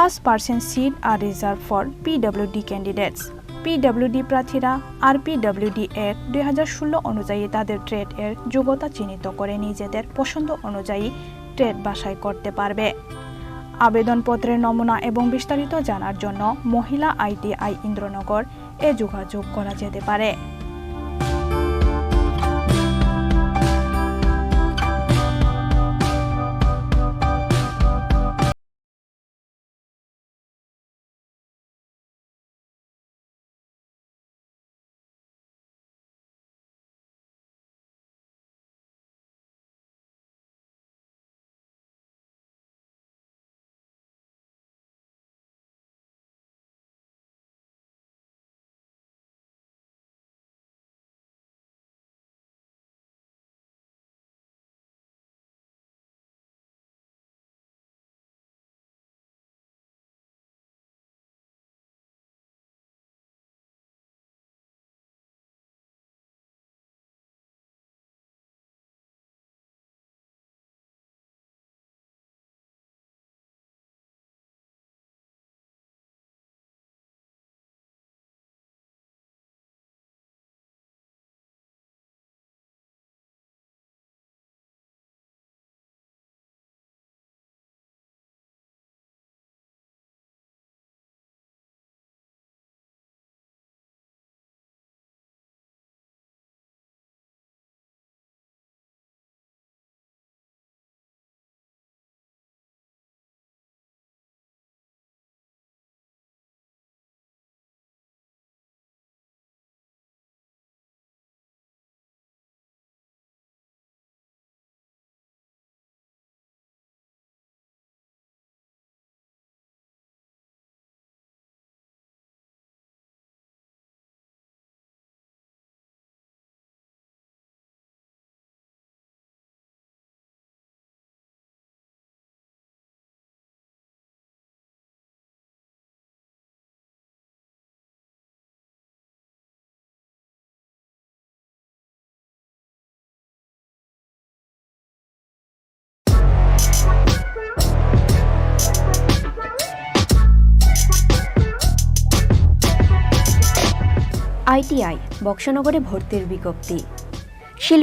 % seat are reserved for PWD candidates. PWD প্রার্থীরা RPWD Act 2016 অনুযায়ী তাদের ট্রেড এর যোগ্যতা চিহ্নিত করে নিজেদের পছন্দ অনুযায়ী ট্রেড বাছাই করতে পারবে। আবেদনপত্রের নমুনা এবং বিস্তারিত জানার জন্য মহিলা ITI ইন্দ্রনগর এ যোগাযোগ করা যেতে পারে। ITI বক্সনগরে ভর্তির বিজ্ঞপ্তি।